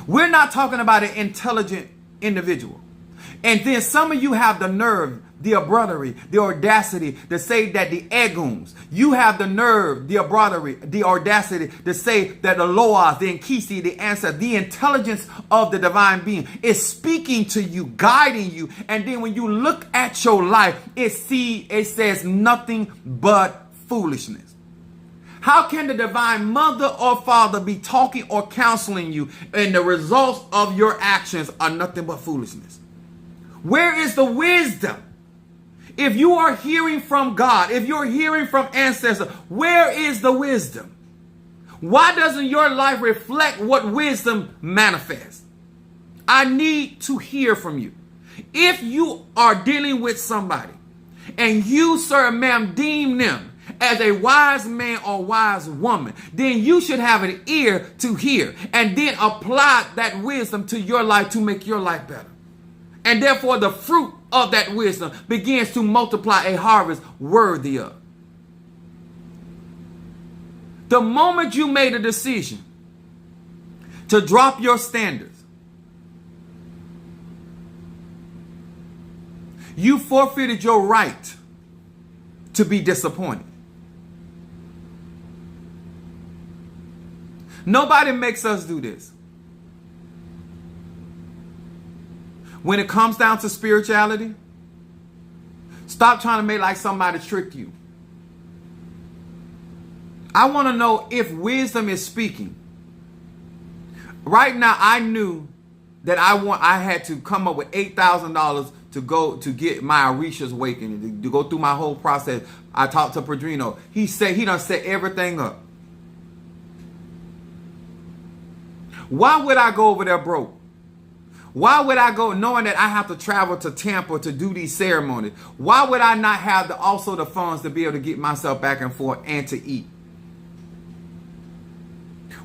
We're not talking about an intelligent individual. And then some of you have the nerve, the brotherly, the audacity to say that the egoons, you have the nerve, the brotherly, the audacity to say that the Loas, the Nkisi, the answer, the intelligence of the divine being is speaking to you, guiding you. And then when you look at your life, it says nothing but foolishness. How can the divine mother or father be talking or counseling you and the results of your actions are nothing but foolishness? Where is the wisdom? If you are hearing from God, if you're hearing from ancestors, where is the wisdom? Why doesn't your life reflect what wisdom manifests? I need to hear from you. If you are dealing with somebody and you, sir and ma'am, deem them as a wise man or wise woman, then you should have an ear to hear and then apply that wisdom to your life to make your life better. And therefore the fruit of that wisdom begins to multiply a harvest worthy of. The moment you made a decision to drop your standards, you forfeited your right to be disappointed. Nobody makes us do this. When it comes down to spirituality, stop trying to make like somebody tricked you. I want to know if wisdom is speaking. Right now, I knew that I had to come up with $8,000 to go to get my Orisha's awakening, to go through my whole process. I talked to Padrino. He said he done set everything up. Why would I go over there broke? Why would I go knowing that I have to travel to Tampa to do these ceremonies? Why would I not have also the funds to be able to get myself back and forth and to eat?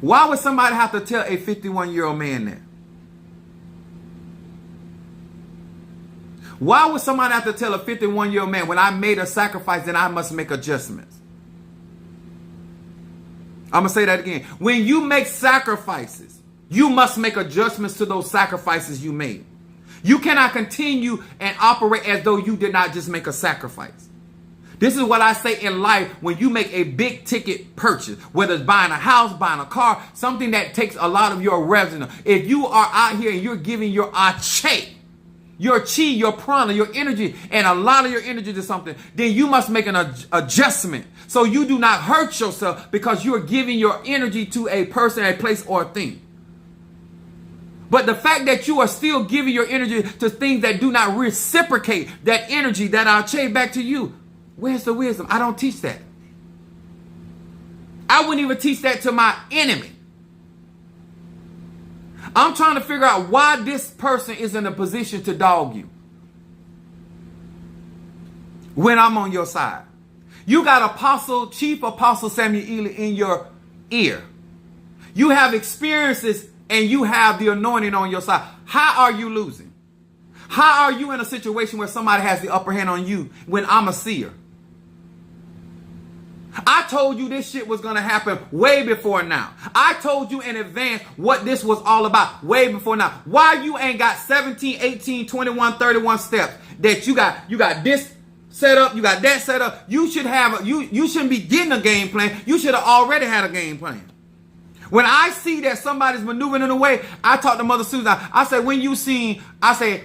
Why would somebody have to tell a 51-year-old man that? Why would somebody have to tell a 51-year-old man when I made a sacrifice then I must make adjustments? I'm going to say that again. When you make sacrifices, you must make adjustments to those sacrifices you made. You cannot continue and operate as though you did not just make a sacrifice. This is what I say in life when you make a big ticket purchase, whether it's buying a house, buying a car, something that takes a lot of your revenue. If you are out here and you're giving your ache, your chi, your prana, your energy, and a lot of your energy to something, then you must make an adjustment so you do not hurt yourself because you are giving your energy to a person, a place, or a thing. But the fact that you are still giving your energy to things that do not reciprocate that energy, that I'll chase back to you, where's the wisdom? I don't teach that. I wouldn't even teach that to my enemy. I'm trying to figure out why this person is in a position to dog you when I'm on your side. You got Chief Apostle Samuel Ely in your ear. You have experiences and you have the anointing on your side. How are you losing? How are you in a situation where somebody has the upper hand on you when I'm a seer? I told you this shit was going to happen way before now. I told you in advance what this was all about way before now. Why you ain't got 17, 18, 21, 31 steps that you got this set up, you got that set up. You should have you shouldn't be getting a game plan. You should have already had a game plan. When I see that somebody's maneuvering in a way, I talk to Mother Susan. I say, when you see, I say,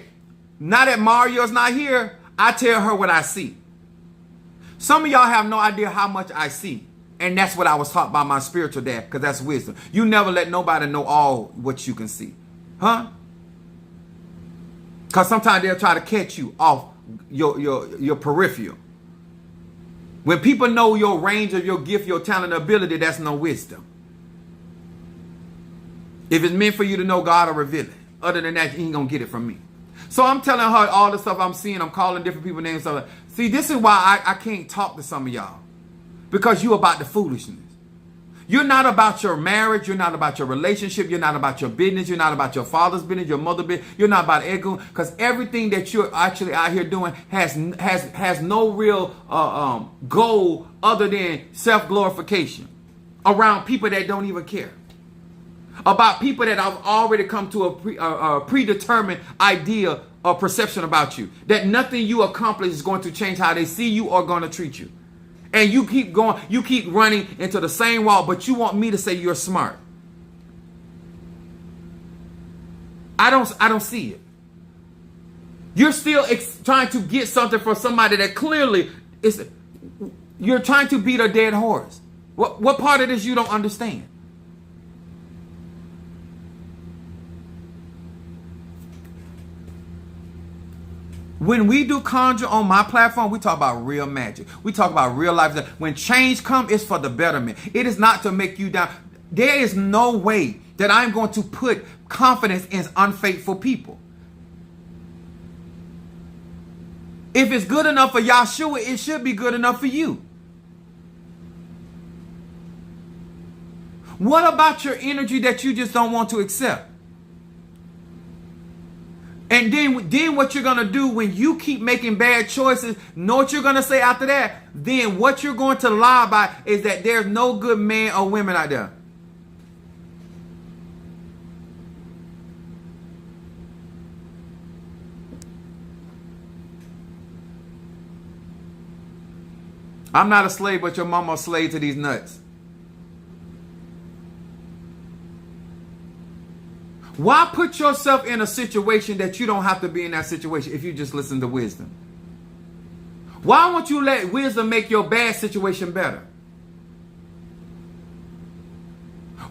now that Mario's not here, I tell her what I see. Some of y'all have no idea how much I see. And that's what I was taught by my spiritual dad, because that's wisdom. You never let nobody know all what you can see. Huh? Because sometimes they'll try to catch you off your peripheral. When people know your range of your gift, your talent, ability, that's no wisdom. If it's meant for you to know God, or reveal it. Other than that, you ain't going to get it from me. So I'm telling her all the stuff I'm seeing. I'm calling different people names. Stuff. See, this is why I can't talk to some of y'all. Because you're about the foolishness. You're not about your marriage. You're not about your relationship. You're not about your business. You're not about your father's business, your mother's business. You're not about ego. Because everything that you're actually out here doing has no real goal other than self-glorification around people that don't even care. About people that have already come to a predetermined idea or perception about you. That nothing you accomplish is going to change how they see you or going to treat you. And you keep going, you keep running into the same wall, but you want me to say you're smart. I don't see it. You're still trying to get something for somebody that clearly is, you're trying to beat a dead horse. What part of this you don't understand? When we do conjure on my platform, we talk about real magic. We talk about real life. When change comes, it's for the betterment. It is not to make you down. There is no way that I'm going to put confidence in unfaithful people. If it's good enough for Yahshua, it should be good enough for you. What about your energy that you just don't want to accept? And then what you're going to do when you keep making bad choices, know what you're going to say after that? Then what you're going to lie about is that there's no good men or women out there. I'm not a slave, but your mama a slave to these nuts. Why put yourself in a situation that you don't have to be in that situation if you just listen to wisdom? Why won't you let wisdom make your bad situation better?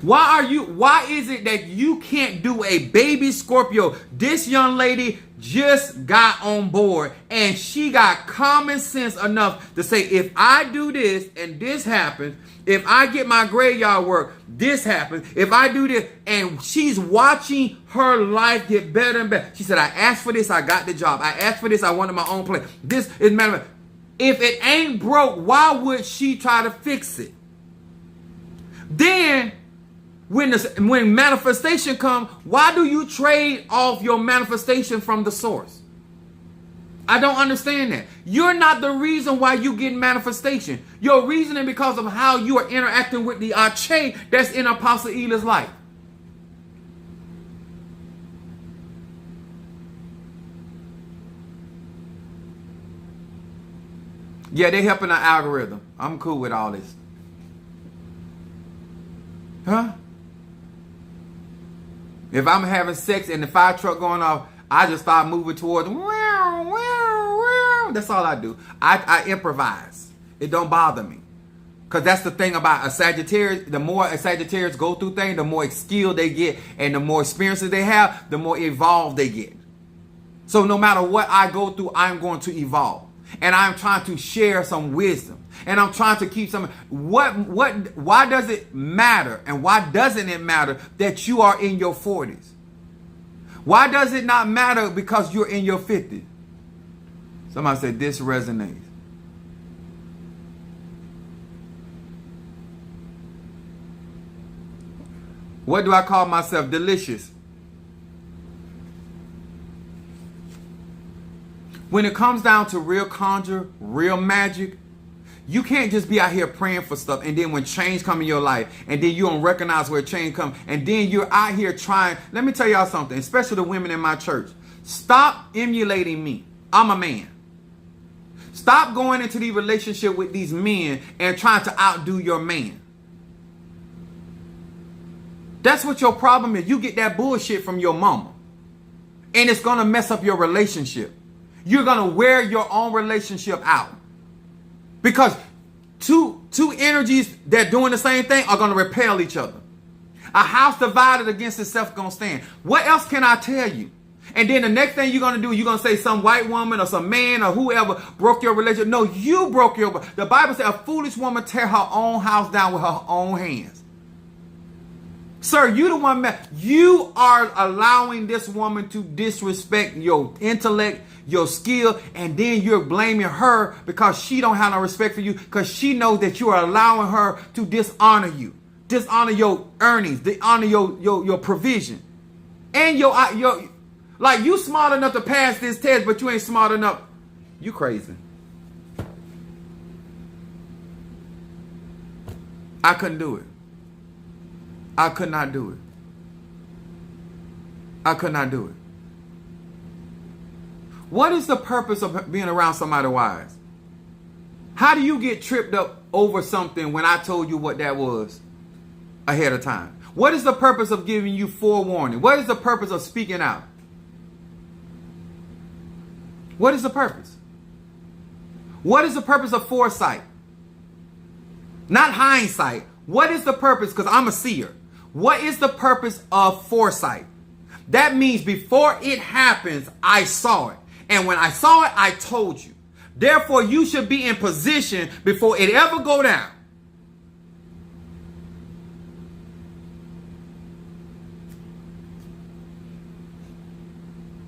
Why is it that you can't do a baby Scorpio? This young lady just got on board and she got common sense enough to say, if I do this and this happens, if I get my graveyard work, this happens, if I do this, and she's watching her life get better and better. She said, I asked for this, I got the job. I asked for this, I wanted my own place. This is matter. If it ain't broke, why would she try to fix it? Then when manifestation comes, why do you trade off your manifestation from the source? I don't understand that. You're not the reason why you get manifestation. Your reasoning because of how you are interacting with the Ache that's in Apostle Ela's life. Yeah, they're helping the algorithm. I'm cool with all this. Huh? If I'm having sex and the fire truck going off, I just start moving towards. That's all I do. I improvise. It don't bother me. Because that's the thing about a Sagittarius. The more a Sagittarius go through things, the more skilled they get. And the more experiences they have, the more evolved they get. So no matter what I go through, I'm going to evolve. And I'm trying to share some wisdom. And I'm trying to keep some. Why does it matter? And why doesn't it matter that you are in your 40s? Why does it not matter because you're in your 50s? Somebody said this resonates. What do I call myself? Delicious. When it comes down to real conjure, real magic, you can't just be out here praying for stuff and then when change come in your life and then you don't recognize where change comes and then you're out here trying. Let me tell y'all something, especially the women in my church. Stop emulating me. I'm a man. Stop going into the relationship with these men and trying to outdo your man. That's what your problem is. You get that bullshit from your mama. And it's going to mess up your relationship. You're going to wear your own relationship out. Because two energies that doing the same thing are going to repel each other. A house divided against itself is going to stand. What else can I tell you? And then the next thing you're going to do, you're going to say some white woman or some man or whoever broke your relationship. No, you broke your. The Bible says a foolish woman tear her own house down with her own hands. Sir, you the one. You are allowing this woman to disrespect your intellect, your skill, and then you're blaming her because she don't have no respect for you because she knows that you are allowing her to dishonor you, dishonor your earnings, dishonor your provision, and your like you smart enough to pass this test, but you ain't smart enough. You crazy. I couldn't do it. I could not do it. I could not do it. What is the purpose of being around somebody wise? How do you get tripped up over something when I told you what that was ahead of time? What is the purpose of giving you forewarning? What is the purpose of speaking out? What is the purpose? What is the purpose of foresight? Not hindsight. What is the purpose? Because I'm a seer. What is the purpose of foresight? That means before it happens, I saw it. And when I saw it, I told you. Therefore, you should be in position before it ever go down.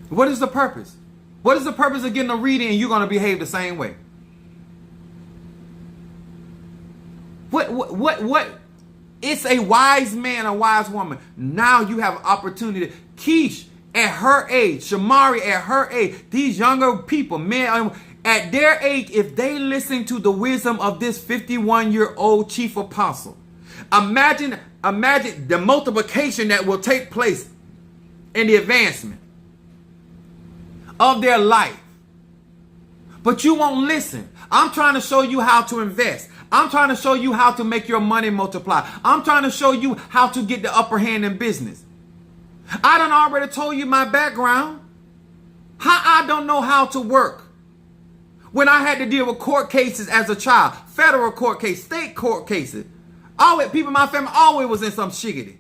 What is the purpose? What is the purpose of getting a reading and you're going to behave the same way? What? It's a wise man, a wise woman. Now you have an opportunity. Keish, at her age, Shamari, at her age, these younger people, men, at their age, if they listen to the wisdom of this 51-year-old chief apostle, imagine the multiplication that will take place in the advancement of their life. But you won't listen. I'm trying to show you how to invest. I'm trying to show you how to make your money multiply. I'm trying to show you how to get the upper hand in business. I done already told you my background. How I don't know how to work. When I had to deal with court cases as a child, federal court case, state court cases, always people in my family always was in some shiggity,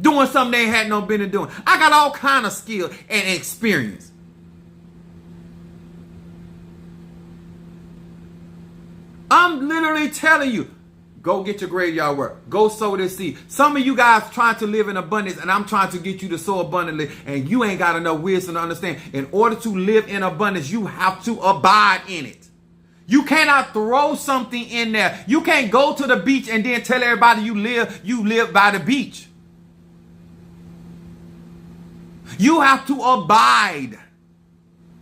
doing something they had no business doing. I got all kind of skill and experience. I'm literally telling you, go get your graveyard work. Go sow this seed. Some of you guys trying to live in abundance, and I'm trying to get you to sow abundantly, and you ain't got enough wisdom to understand. In order to live in abundance, you have to abide in it. You cannot throw something in there. You can't go to the beach and then tell everybody you live by the beach. You have to abide.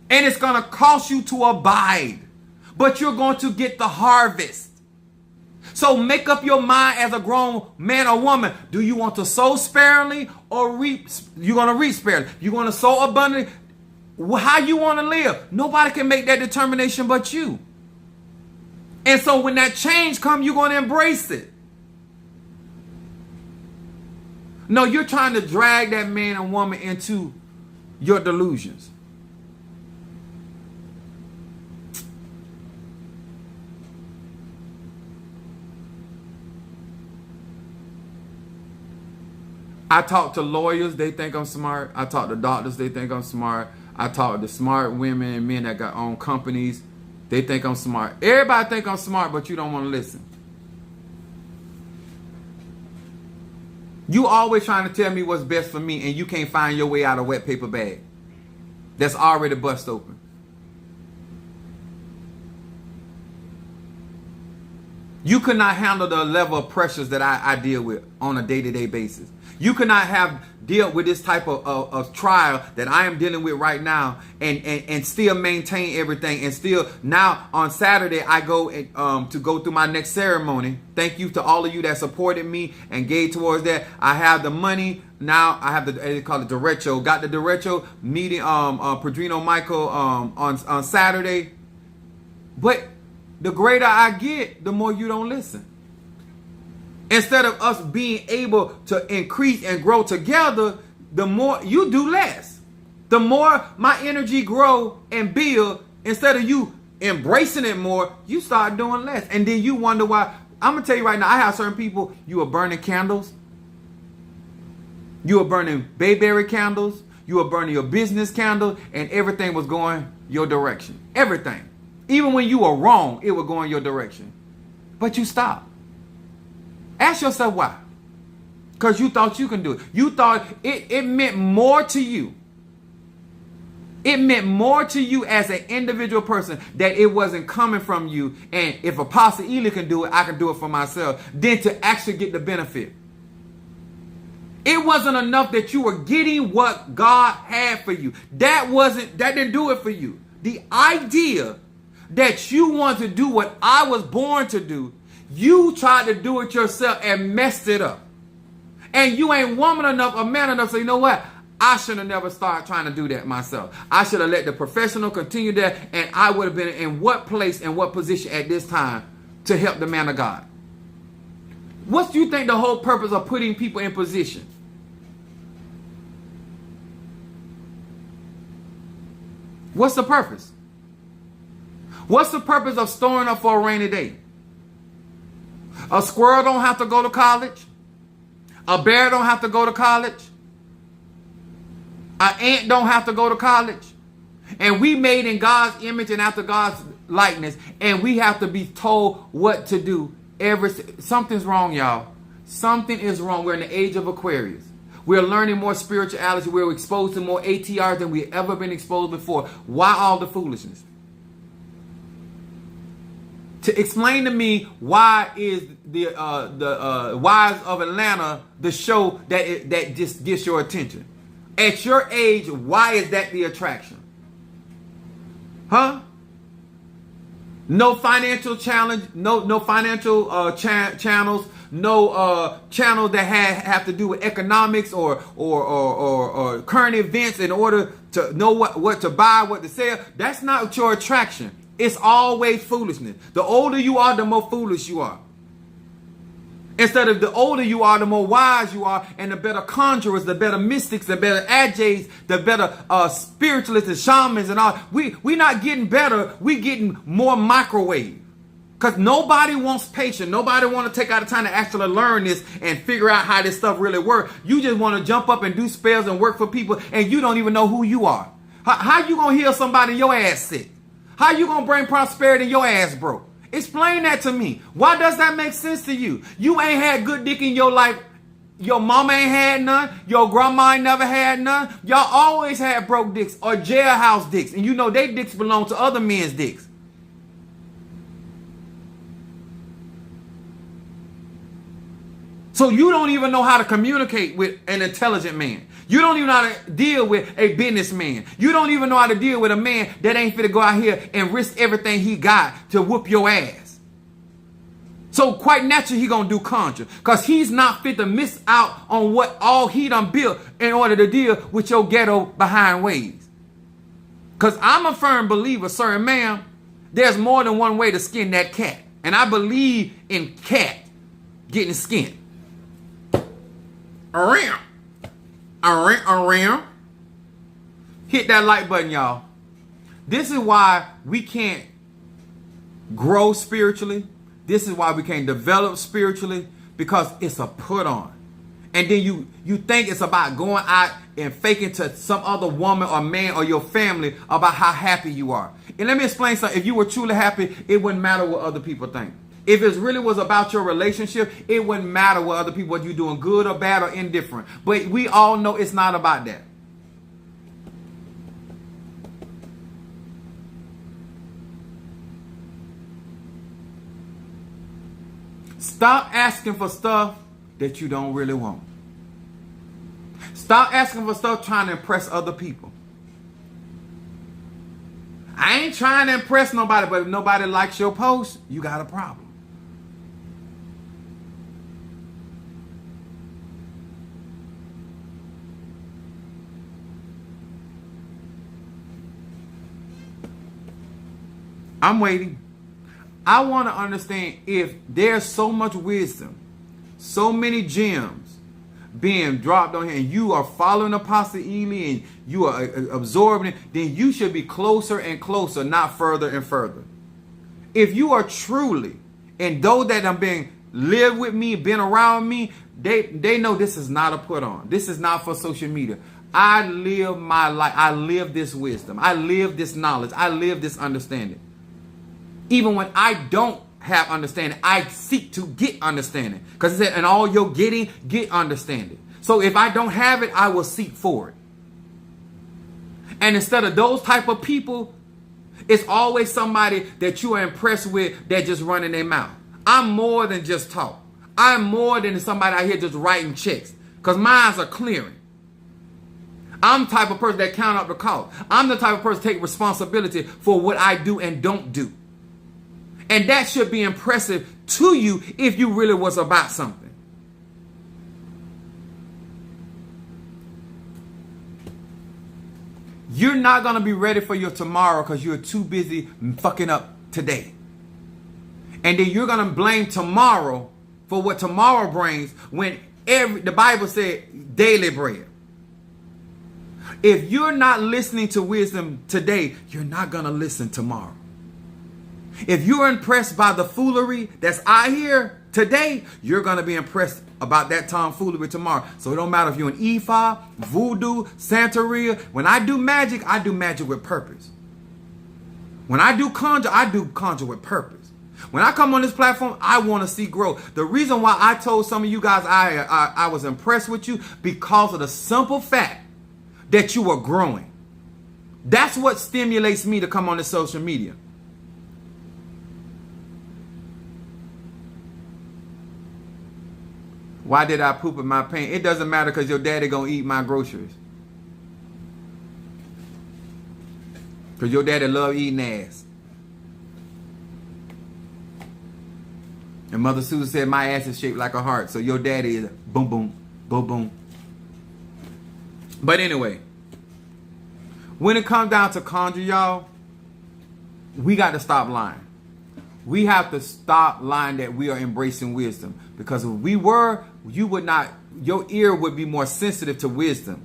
And it's going to cost you to abide. But you're going to get the harvest. So make up your mind as a grown man or woman. Do you want to sow sparingly or reap? You're going to reap sparingly. You're going to sow abundantly. How you want to live? Nobody can make that determination but you. And so when that change comes, you're going to embrace it. No, you're trying to drag that man and woman into your delusions. I talk to lawyers, they think I'm smart. I talk to doctors, they think I'm smart. I talk to smart women and men that got own companies. They think I'm smart. Everybody think I'm smart, but you don't want to listen. You always trying to tell me what's best for me, and you can't find your way out of a wet paper bag that's already bust open. You could not handle the level of pressures that I deal with on a day-to-day basis. You could not have dealt with this type of trial that I am dealing with right now and still maintain everything. And still now on Saturday, I go to go through my next ceremony. Thank you to all of you that supported me and gave towards that. I have the money. Now I have they call it derecho. Got the derecho meeting, Padrino Michael on Saturday. But the greater I get, the more you don't listen. Instead of us being able to increase and grow together, the more you do less. The more my energy grow and build, instead of you embracing it more, you start doing less. And then you wonder why. I'm going to tell you right now, I have certain people, you are burning candles. You are burning bayberry candles. You are burning your business candle, and everything was going your direction. Everything. Even when you were wrong, it would go in your direction. But you stopped. Ask yourself why. Because you thought you can do it. You thought it meant more to you. It meant more to you as an individual person that it wasn't coming from you. And if Apostle Ely can do it, I can do it for myself. Then to actually get the benefit. It wasn't enough that you were getting what God had for you. That didn't do it for you. The idea that you want to do what I was born to do, you tried to do it yourself and messed it up. And you ain't woman enough or man enough. So you know what? I should have never started trying to do that myself. I should have let the professional continue that, and I would have been in what place and what position at this time to help the man of God. What do you think the whole purpose of putting people in position? What's the purpose? What's the purpose of storing up for a rainy day? A squirrel don't have to go to college. A bear don't have to go to college. An ant don't have to go to college. And we made in God's image and after God's likeness. And we have to be told what to do. Something's wrong, y'all. Something is wrong. We're in the age of Aquarius. We're learning more spirituality. We're exposed to more ATRs than we've ever been exposed before. Why all the foolishness? To explain to me why is the Wives of Atlanta the show that just gets your attention? At your age, why is that the attraction? Huh? No financial challenge, no financial channels, no channels that have to do with economics or current events in order to know what to buy, what to sell. That's not your attraction. It's always foolishness. The older you are, the more foolish you are. Instead of the older you are, the more wise you are, and the better conjurers, the better mystics, the better ajays, the better spiritualists and shamans and all. We're not getting better. We're getting more microwave. Because nobody wants patience. Nobody want to take out the time to actually learn this and figure out how this stuff really works. You just want to jump up and do spells and work for people, and you don't even know who you are. How you going to heal somebody and your ass sick? How you going to bring prosperity and your ass broke? Explain that to me. Why does that make sense to you? You ain't had good dick in your life. Your mama ain't had none. Your grandma ain't never had none. Y'all always had broke dicks or jailhouse dicks. And you know they dicks belong to other men's dicks. So you don't even know how to communicate with an intelligent man. You don't even know how to deal with a businessman. You don't even know how to deal with a man that ain't fit to go out here and risk everything he got to whoop your ass. So quite naturally he gonna do conjure. Because he's not fit to miss out on what all he done built in order to deal with your ghetto behind ways. Because I'm a firm believer, sir and ma'am, there's more than one way to skin that cat. And I believe in cat getting skinned. Around. Hit that like button, y'all. This is why we can't grow spiritually. This is why we can't develop spiritually, because it's a put on. And then you think it's about going out and faking to some other woman or man or your family about how happy you are. And let me explain something. If you were truly happy, it wouldn't matter what other people think. If it really was about your relationship, it wouldn't matter what other people, whether you're doing good or bad or indifferent. But we all know it's not about that. Stop asking for stuff that you don't really want. Stop asking for stuff trying to impress other people. I ain't trying to impress nobody, but if nobody likes your post, you got a problem. I'm waiting. I want to understand if there's so much wisdom, so many gems being dropped on here, and you are following Apostle Ely and you are absorbing it, then you should be closer and closer, not further and further. If you are truly, and those that have been live with me, been around me, they know this is not a put on. This is not for social media. I live my life. I live this wisdom. I live this knowledge. I live this understanding. Even when I don't have understanding, I seek to get understanding. Because it said, in all you're getting, get understanding. So if I don't have it, I will seek for it. And instead of those type of people, it's always somebody that you are impressed with that just running their mouth. I'm more than just talk. I'm more than somebody out here just writing checks. Because mines are clearing. I'm the type of person that count up the cost. I'm the type of person to take responsibility for what I do and don't do. And that should be impressive to you if you really was about something. You're not going to be ready for your tomorrow because you're too busy fucking up today. And then you're going to blame tomorrow for what tomorrow brings when the Bible said daily bread. If you're not listening to wisdom today, you're not going to listen tomorrow. If you're impressed by the foolery that's out here, today, you're going to be impressed about that tomfoolery tomorrow. So it don't matter if you're an Ifa, Voodoo, Santeria. When I do magic with purpose. When I do conjure with purpose. When I come on this platform, I want to see growth. The reason why I told some of you guys I was impressed with you, because of the simple fact that you are growing. That's what stimulates me to come on this social media. Why did I poop in my pants? It doesn't matter, because your daddy gonna eat my groceries. Because your daddy love eating ass. And Mother Susan said my ass is shaped like a heart. So your daddy is boom, boom, boom, boom. But anyway, when it comes down to conjure, y'all, we got to stop lying. We have to stop lying that we are embracing wisdom. Because if we were, you would not, your ear would be more sensitive to wisdom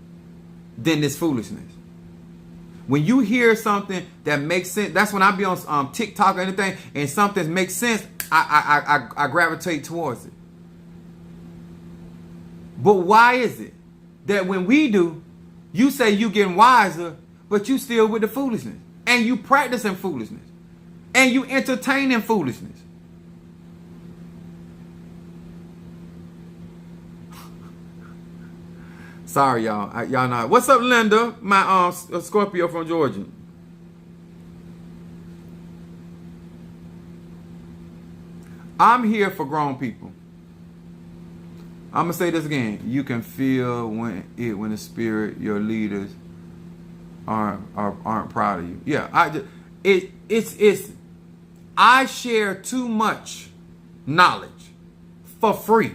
than this foolishness. When you hear something that makes sense, that's when I be on TikTok or anything, and something makes sense, I gravitate towards it. But why is it that when we do, you say you getting wiser, but you still with the foolishness, and you practicing foolishness, and you entertaining foolishness? Sorry, y'all. Y'all know. What's up, Linda? My Scorpio from Georgia. I'm here for grown people. I'm gonna say this again. You can feel when the spirit, your leaders aren't proud of you. Yeah, I share too much knowledge for free.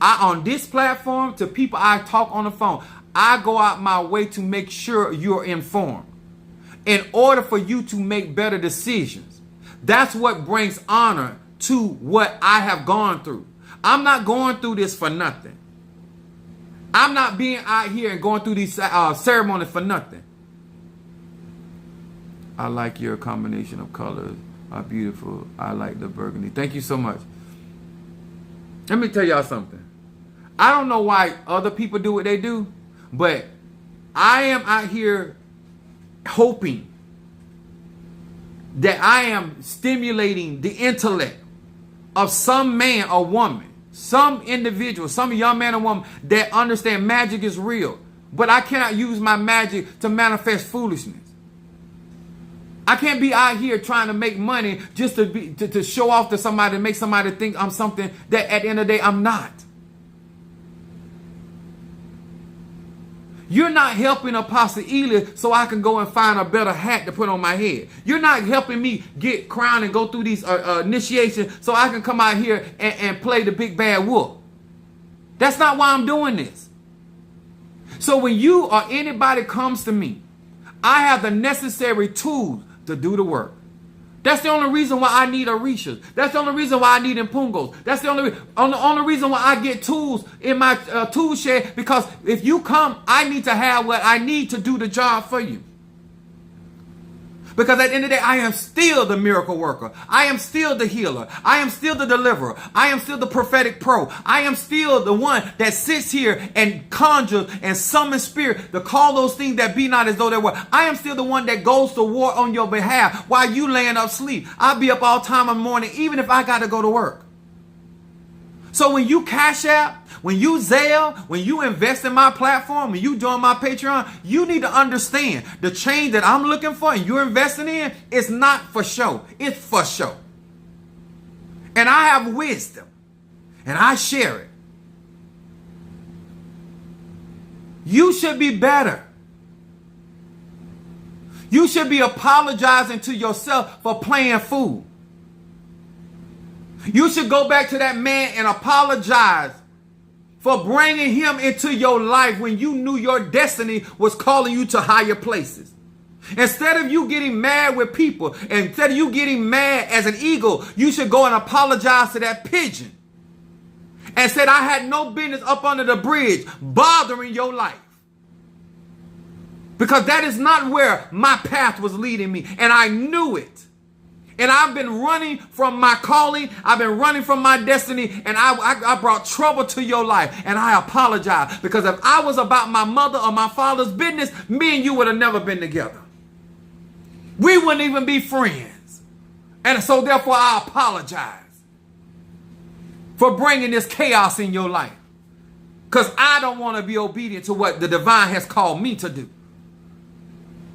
On this platform, to people I talk on the phone, I go out my way to make sure you're informed in order for you to make better decisions. That's what brings honor to what I have gone through. I'm not going through this for nothing. I'm not being out here and going through these ceremonies for nothing. I like your combination of colors. Are beautiful. I like the burgundy. Thank you so much. Let me tell y'all something. I don't know why other people do what they do, but I am out here hoping that I am stimulating the intellect of some man or woman, some individual, some young man or woman that understand magic is real. But I cannot use my magic to manifest foolishness. I can't be out here trying to make money just to show off to somebody, to make somebody think I'm something that at the end of the day I'm not. You're not helping Apostle Ely so I can go and find a better hat to put on my head. You're not helping me get crowned and go through these initiations so I can come out here and play the big bad wolf. That's not why I'm doing this. So when you or anybody comes to me, I have the necessary tools to do the work. That's the only reason why I need Orishas. That's the only reason why I need Impungos. That's the only reason why I get tools in my tool shed, because if you come, I need to have what I need to do the job for you. Because at the end of the day, I am still the miracle worker. I am still the healer. I am still the deliverer. I am still the prophetic pro. I am still the one that sits here and conjures and summons spirit to call those things that be not as though they were. I am still the one that goes to war on your behalf while you laying up sleep. I'll be up all time in the morning, even if I got to go to work. So when you Cash App, when you Zelle, when you invest in my platform, when you join my Patreon, you need to understand the change that I'm looking for and you're investing in is not for show. It's for show. And I have wisdom and I share it. You should be better. You should be apologizing to yourself for playing fool. You should go back to that man and apologize for bringing him into your life when you knew your destiny was calling you to higher places. Instead of you getting mad with people, instead of you getting mad as an eagle, you should go and apologize to that pigeon and said, I had no business up under the bridge bothering your life. Because that is not where my path was leading me. And I knew it. And I've been running from my calling. I've been running from my destiny. And I brought trouble to your life. And I apologize. Because if I was about my mother or my father's business, me and you would have never been together. We wouldn't even be friends. And so therefore I apologize for bringing this chaos in your life. Because I don't want to be obedient to what the divine has called me to do.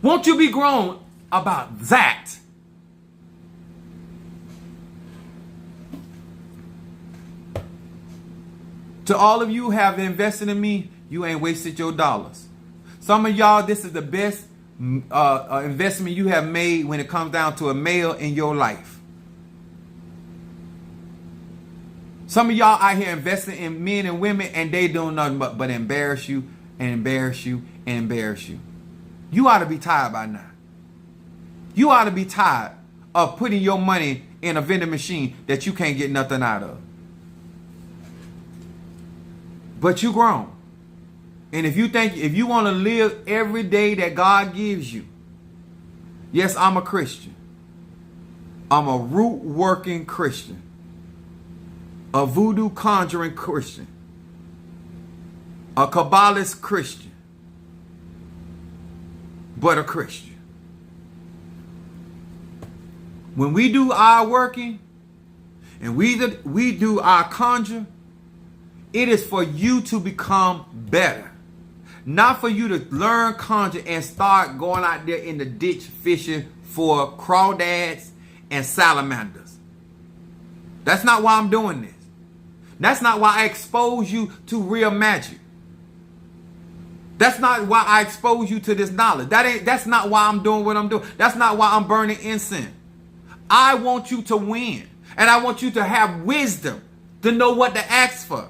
Won't you be grown about that? To all of you who have invested in me, you ain't wasted your dollars. Some of y'all, this is the best investment you have made when it comes down to a male in your life. Some of y'all out here investing in men and women and they doing nothing but embarrass you and embarrass you and embarrass you. You ought to be tired by now. You ought to be tired of putting your money in a vending machine that you can't get nothing out of. But you grown. And if you want to live every day that God gives you, yes, I'm a Christian. I'm a root working Christian. A voodoo conjuring Christian. A Kabbalist Christian. But a Christian. When we do our working and we do our conjure, it is for you to become better. Not for you to learn conjure and start going out there in the ditch fishing for crawdads and salamanders. That's not why I'm doing this. That's not why I expose you to real magic. That's not why I expose you to this knowledge. That's not why I'm doing what I'm doing. That's not why I'm burning incense. I want you to win. And I want you to have wisdom to know what to ask for.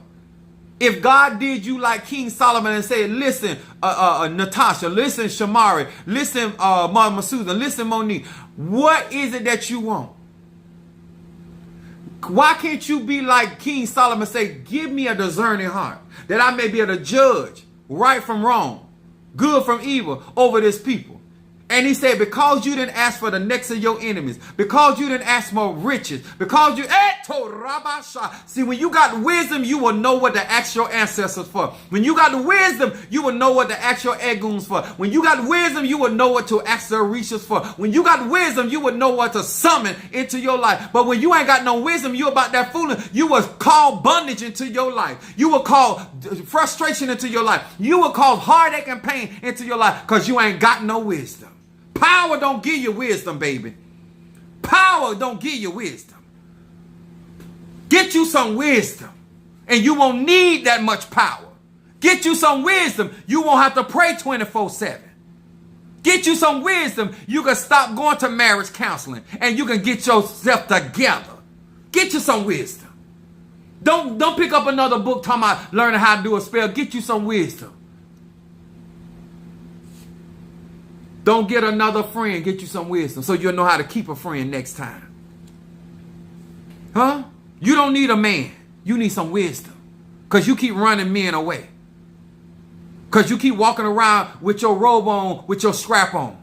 If God did you like King Solomon and said, listen, Natasha, listen, Shamari, listen, Mama Susan, listen, Monique, what is it that you want? Why can't you be like King Solomon, say, give me a discerning heart, that I may be able to judge right from wrong, good from evil over this people. And he said, because you didn't ask for the necks of your enemies, because you didn't ask for riches, because you... See, when you got wisdom, you will know what to ask your ancestors for. When you got the wisdom, you will know what to ask your eguns for. When you got wisdom, you will know what to ask the Orishas for. When you got wisdom, you will know what to summon into your life. But when you ain't got no wisdom, you about that fooling. You will call bondage into your life. You will call frustration into your life. You will call heartache and pain into your life because you ain't got no wisdom. Power don't give you wisdom, baby. Power don't give you wisdom. Get you some wisdom, and you won't need that much power. Get you some wisdom, you won't have to pray 24/7. Get you some wisdom, you can stop going to marriage counseling, and you can get yourself together. Get you some wisdom. Don't pick up another book talking about learning how to do a spell. Get you some wisdom. Don't get another friend. Get you some wisdom so you'll know how to keep a friend next time. Huh? You don't need a man. You need some wisdom. Because you keep running men away. Because you keep walking around with your robe on, with your scrap on.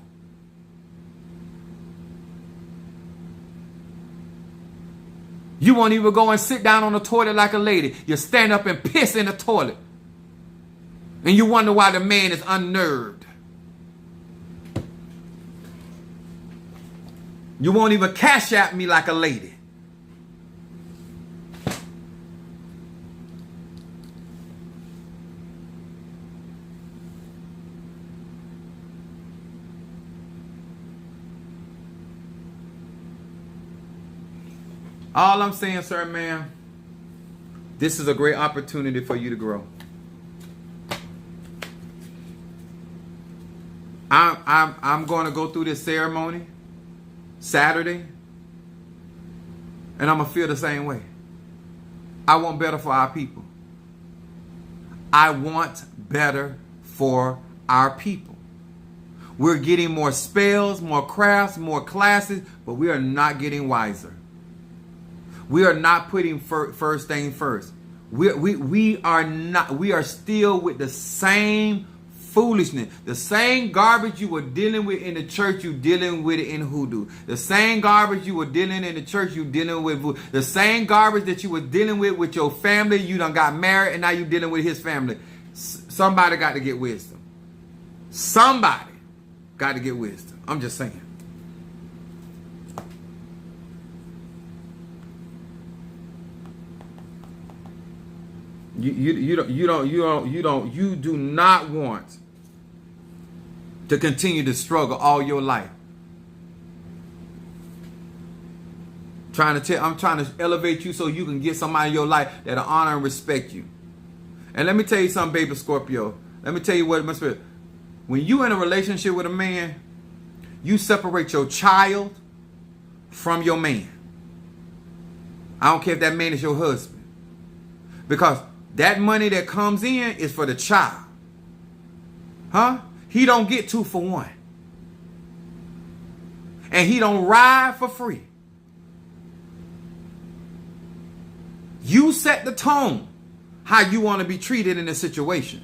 You won't even go and sit down on the toilet like a lady. You stand up and piss in the toilet. And you wonder why the man is unnerved. You won't even cash at me like a lady. All I'm saying, sir, ma'am, this is a great opportunity for you to grow. I'm going to go through this ceremony Saturday, and I'm going to feel the same way. I want better for our people. I want better for our people. We're getting more spells, more crafts, more classes, but we are not getting wiser. We are not putting first thing first. We are not. We are still with the same foolishness. The same garbage you were dealing with in the church, you dealing with it in hoodoo. The same garbage you were dealing in the church, you dealing with voodoo. The same garbage that you were dealing with your family, you done got married and now you dealing with his family. Somebody got to get wisdom. Somebody got to get wisdom. I'm just saying. You do not want to continue to struggle all your life. I'm trying to elevate you so you can get somebody in your life that'll honor and respect you. And let me tell you something, baby Scorpio. Let me tell you what my spirit. When you in a relationship with a man, you separate your child from your man. I don't care if that man is your husband. Because that money that comes in is for the child. Huh? He don't get 2 for 1. And he don't ride for free. You set the tone how you want to be treated in this situation.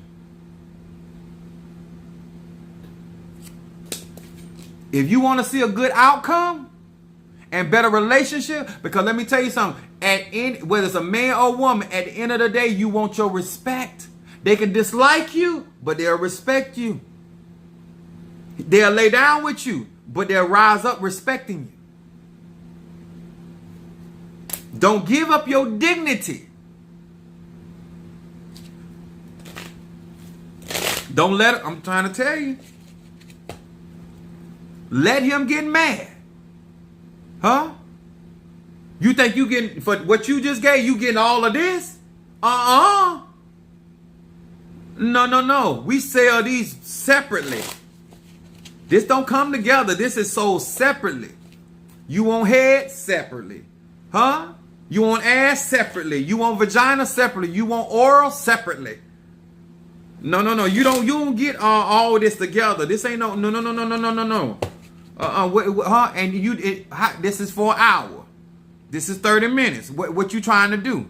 If you want to see a good outcome and better relationship, because let me tell you something, whether it's a man or woman, at the end of the day, you want your respect. They can dislike you, but they'll respect you. They'll lay down with you, but they'll rise up respecting you. Don't give up your dignity. Don't let it, I'm trying to tell you. Let him get mad. Huh? You think you getting, for what you just gave, you getting all of this? No. We sell these separately. This don't come together. This is sold separately. You want head separately. Huh? You want ass separately. You want vagina separately. You want oral separately. No. You don't get all this together. This ain't no. And this is for an hour. This is 30 minutes. What you trying to do?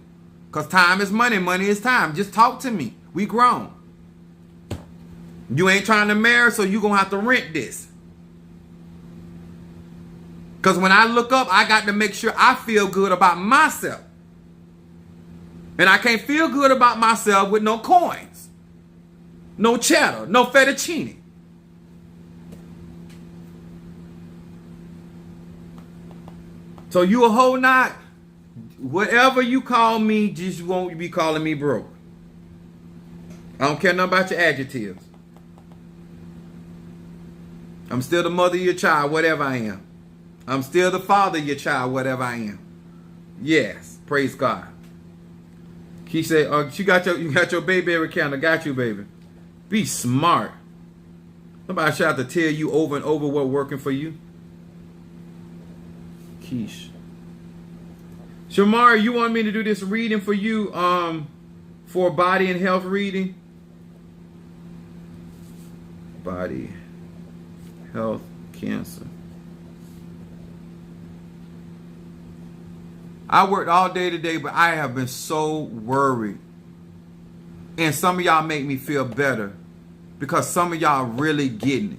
Because time is money. Money is time. Just talk to me. We grown. You ain't trying to marry, so you going to have to rent this. Because when I look up, I got to make sure I feel good about myself. And I can't feel good about myself with no coins. No cheddar. No fettuccine. So you a whole not, whatever you call me, just won't be calling me broke. I don't care nothing about your adjectives. I'm still the mother of your child, whatever I am. I'm still the father of your child, whatever I am. Yes, praise God. He said, you got your baby every counter. Got you, baby. Be smart. Somebody should have to tell you over and over what working for you. Keish. Shamari, you want me to do this reading for you for body and health reading? Body, health, cancer. I worked all day today, but I have been so worried. And some of y'all make me feel better because some of y'all really getting it.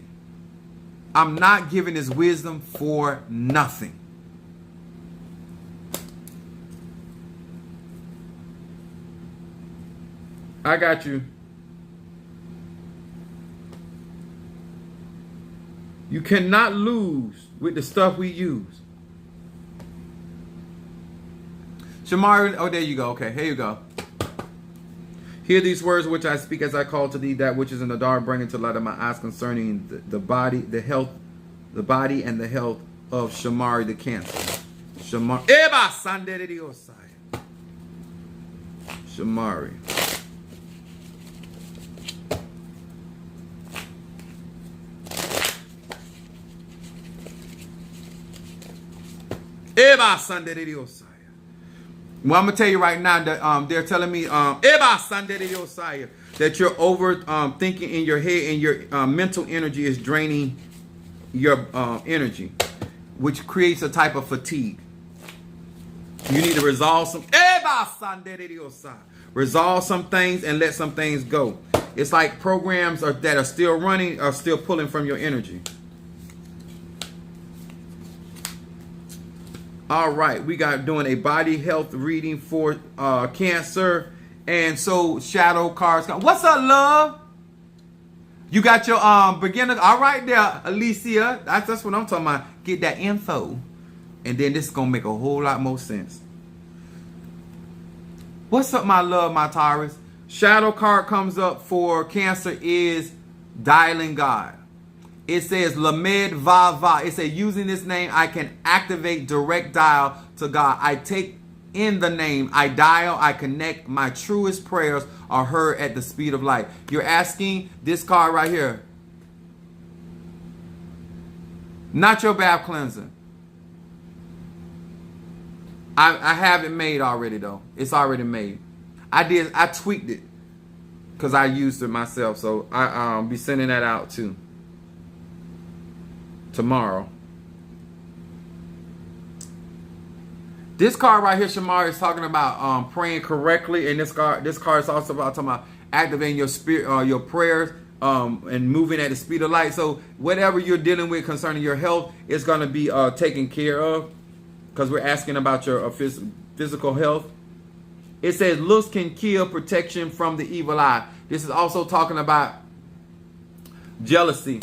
I'm not giving this wisdom for nothing. I got you. You cannot lose with the stuff we use. Shamari, oh, there you go. Okay, here you go. Hear these words which I speak as I call to thee that which is in the dark, bringing to light of my eyes concerning the body, the health, the body and the health of Shamari the cancer. Shamari. Well, I'm gonna tell you right now that they're telling me that you're over thinking in your head, and your mental energy is draining your energy, which creates a type of fatigue. You need to resolve some things and let some things go. It's like programs that are still running are still pulling from your energy. All right, we got doing a body health reading for Cancer. And so shadow cards. What's up, love? You got your beginner. All right there, Alicia. That's what I'm talking about. Get that info. And then this is going to make a whole lot more sense. What's up, my love, my Taurus? Shadow card comes up for Cancer is dialing God. It says Lamed Va. It says using this name, I can activate direct dial to God. I take in the name, I dial, I connect. My truest prayers are heard at the speed of light. You're asking this card right here. Not your bath cleanser. I have it made already though. It's already made. I tweaked it because I used it myself. So I'll be sending that out too tomorrow. This card right here, Shamar, is talking about praying correctly, and this card is also about talking about activating your spirit, your prayers, and moving at the speed of light. So whatever you're dealing with concerning your health is going to be taken care of, because we're asking about your physical health. It says looks can kill, protection from the evil eye. This is also talking about jealousy.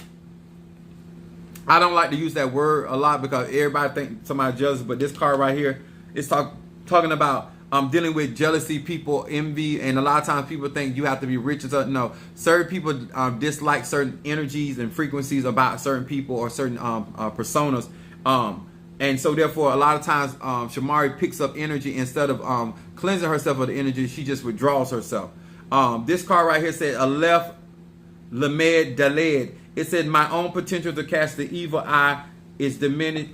I don't like to use that word a lot because everybody thinks somebody's jealous, but this card right here is talking about dealing with jealousy, people, envy, and a lot of times people think you have to be rich or something. No, certain people dislike certain energies and frequencies about certain people or certain personas. And so therefore, a lot of times Shamari picks up energy instead of cleansing herself of the energy. She just withdraws herself. This card right here said Aleph Lamed Daled. It said my own potential to cast the evil eye is diminished.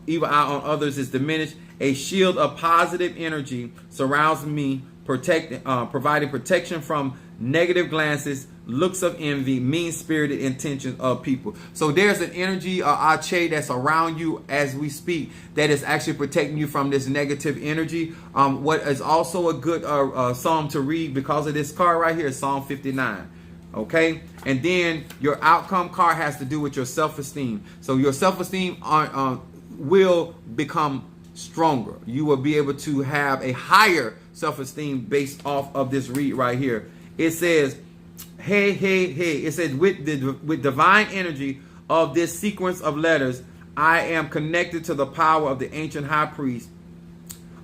Evil eye on others is diminished. A shield of positive energy surrounds me, providing protection from negative glances, looks of envy, mean-spirited intentions of people. So there's an energy, Ache, that's around you as we speak that is actually protecting you from this negative energy. What is also a good psalm to read because of this card right here is Psalm 59. Okay, and then your outcome card has to do with your self-esteem. So your self-esteem will become stronger. You will be able to have a higher self-esteem based off of this read right here. It says, hey. It says with divine energy of this sequence of letters, I am connected to the power of the ancient high priest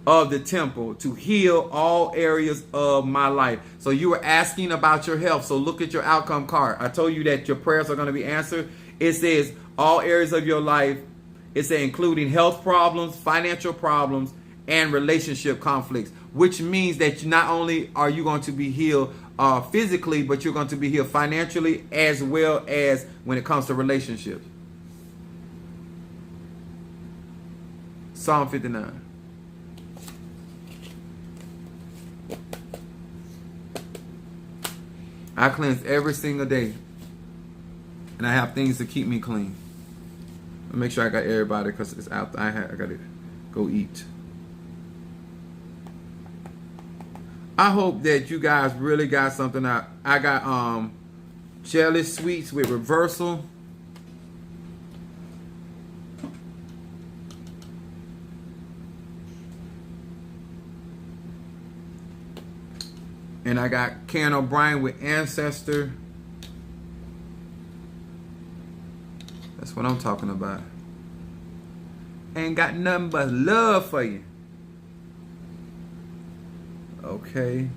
of the temple to heal all areas of my life. So you were asking about your health. So look at your outcome card. I told you that your prayers are going to be answered. It says all areas of your life. It says including health problems, financial problems, and relationship conflicts, which means that not only are you going to be healed physically, but you're going to be healed financially as well as when it comes to relationships. Psalm 59. I cleanse every single day, and I have things to keep me clean. I'll make sure I got everybody because it's out. I got to go eat. I hope that you guys really got something out. I got jelly sweets with reversal. And I got Ken O'Brien with Ancestor. That's what I'm talking about. Ain't got nothing but love for you. Okay.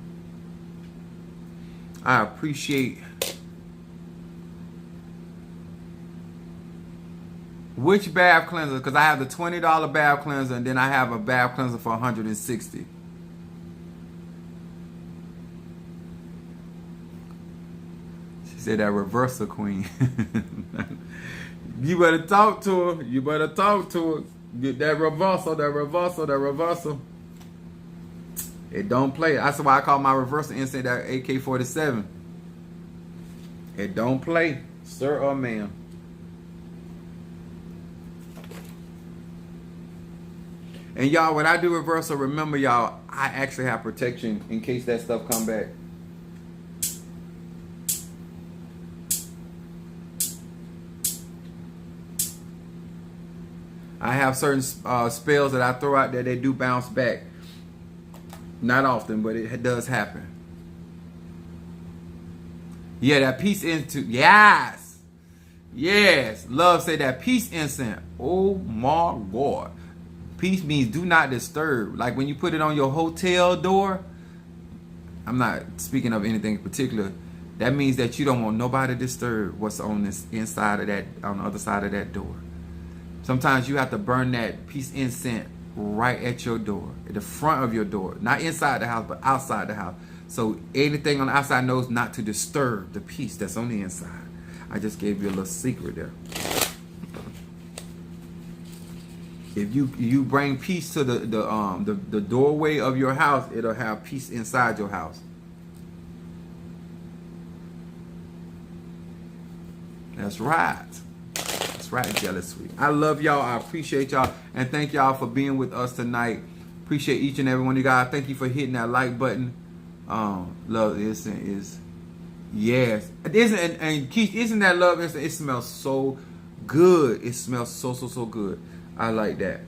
I appreciate. Which bath cleanser? Because I have the $20 bath cleanser, and then I have a bath cleanser for $160. She said that reversal queen. You better talk to her. You better talk to her. Get that reversal, that reversal, that reversal. It don't play. That's why I call my reversal instant that AK-47. It don't play, sir or ma'am. And y'all, when I do reversal, remember y'all, I actually have protection in case that stuff come back. I have certain spells that I throw out there. They do bounce back. Not often, but it does happen. Yeah, that peace into yes. Love say that peace incense. Oh my God. Peace means do not disturb. Like when you put it on your hotel door. I'm not speaking of anything in particular. That means that you don't want nobody to disturb what's on this inside of that, on the other side of that door. Sometimes you have to burn that peace incense right at your door, at the front of your door, not inside the house, but outside the house. So anything on the outside knows not to disturb the peace that's on the inside. I just gave you a little secret there. If you bring peace to the doorway of your house, it'll have peace inside your house. That's right. That's right, Jealous Sweet. I love y'all. I appreciate y'all. And thank y'all for being with us tonight. Appreciate each and every one of you guys. Thank you for hitting that like button. Love Instant yes. And Keith, isn't that Love Instant? It smells so good. It smells so good. I like that.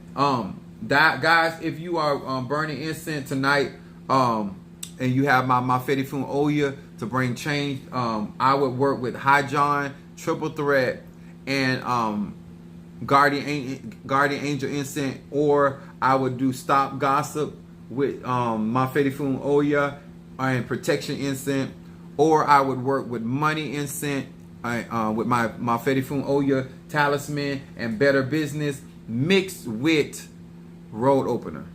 Guys, if you are burning incense tonight, and you have my Fetty Fun Oya to bring change, I would work with High John, Triple Threat, and Guardian Angel Incense, or I would do Stop Gossip with my Fetty Fun Oya and Protection Incense, or I would work with Money Incense with my Fetty Fun Oya Talisman and Better Business mixed with Road Opener.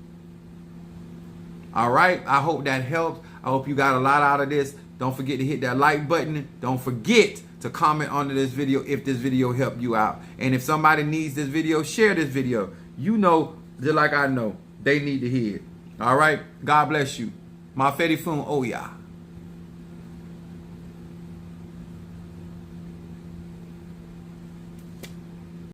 All right, I hope that helps. I hope you got a lot out of this. Don't forget to hit that like button. Don't forget to comment under this video if this video helped you out. And if somebody needs this video, share this video. You know, just like I know, they need to hear it. All right, God bless you. My Fetty Fun Oya.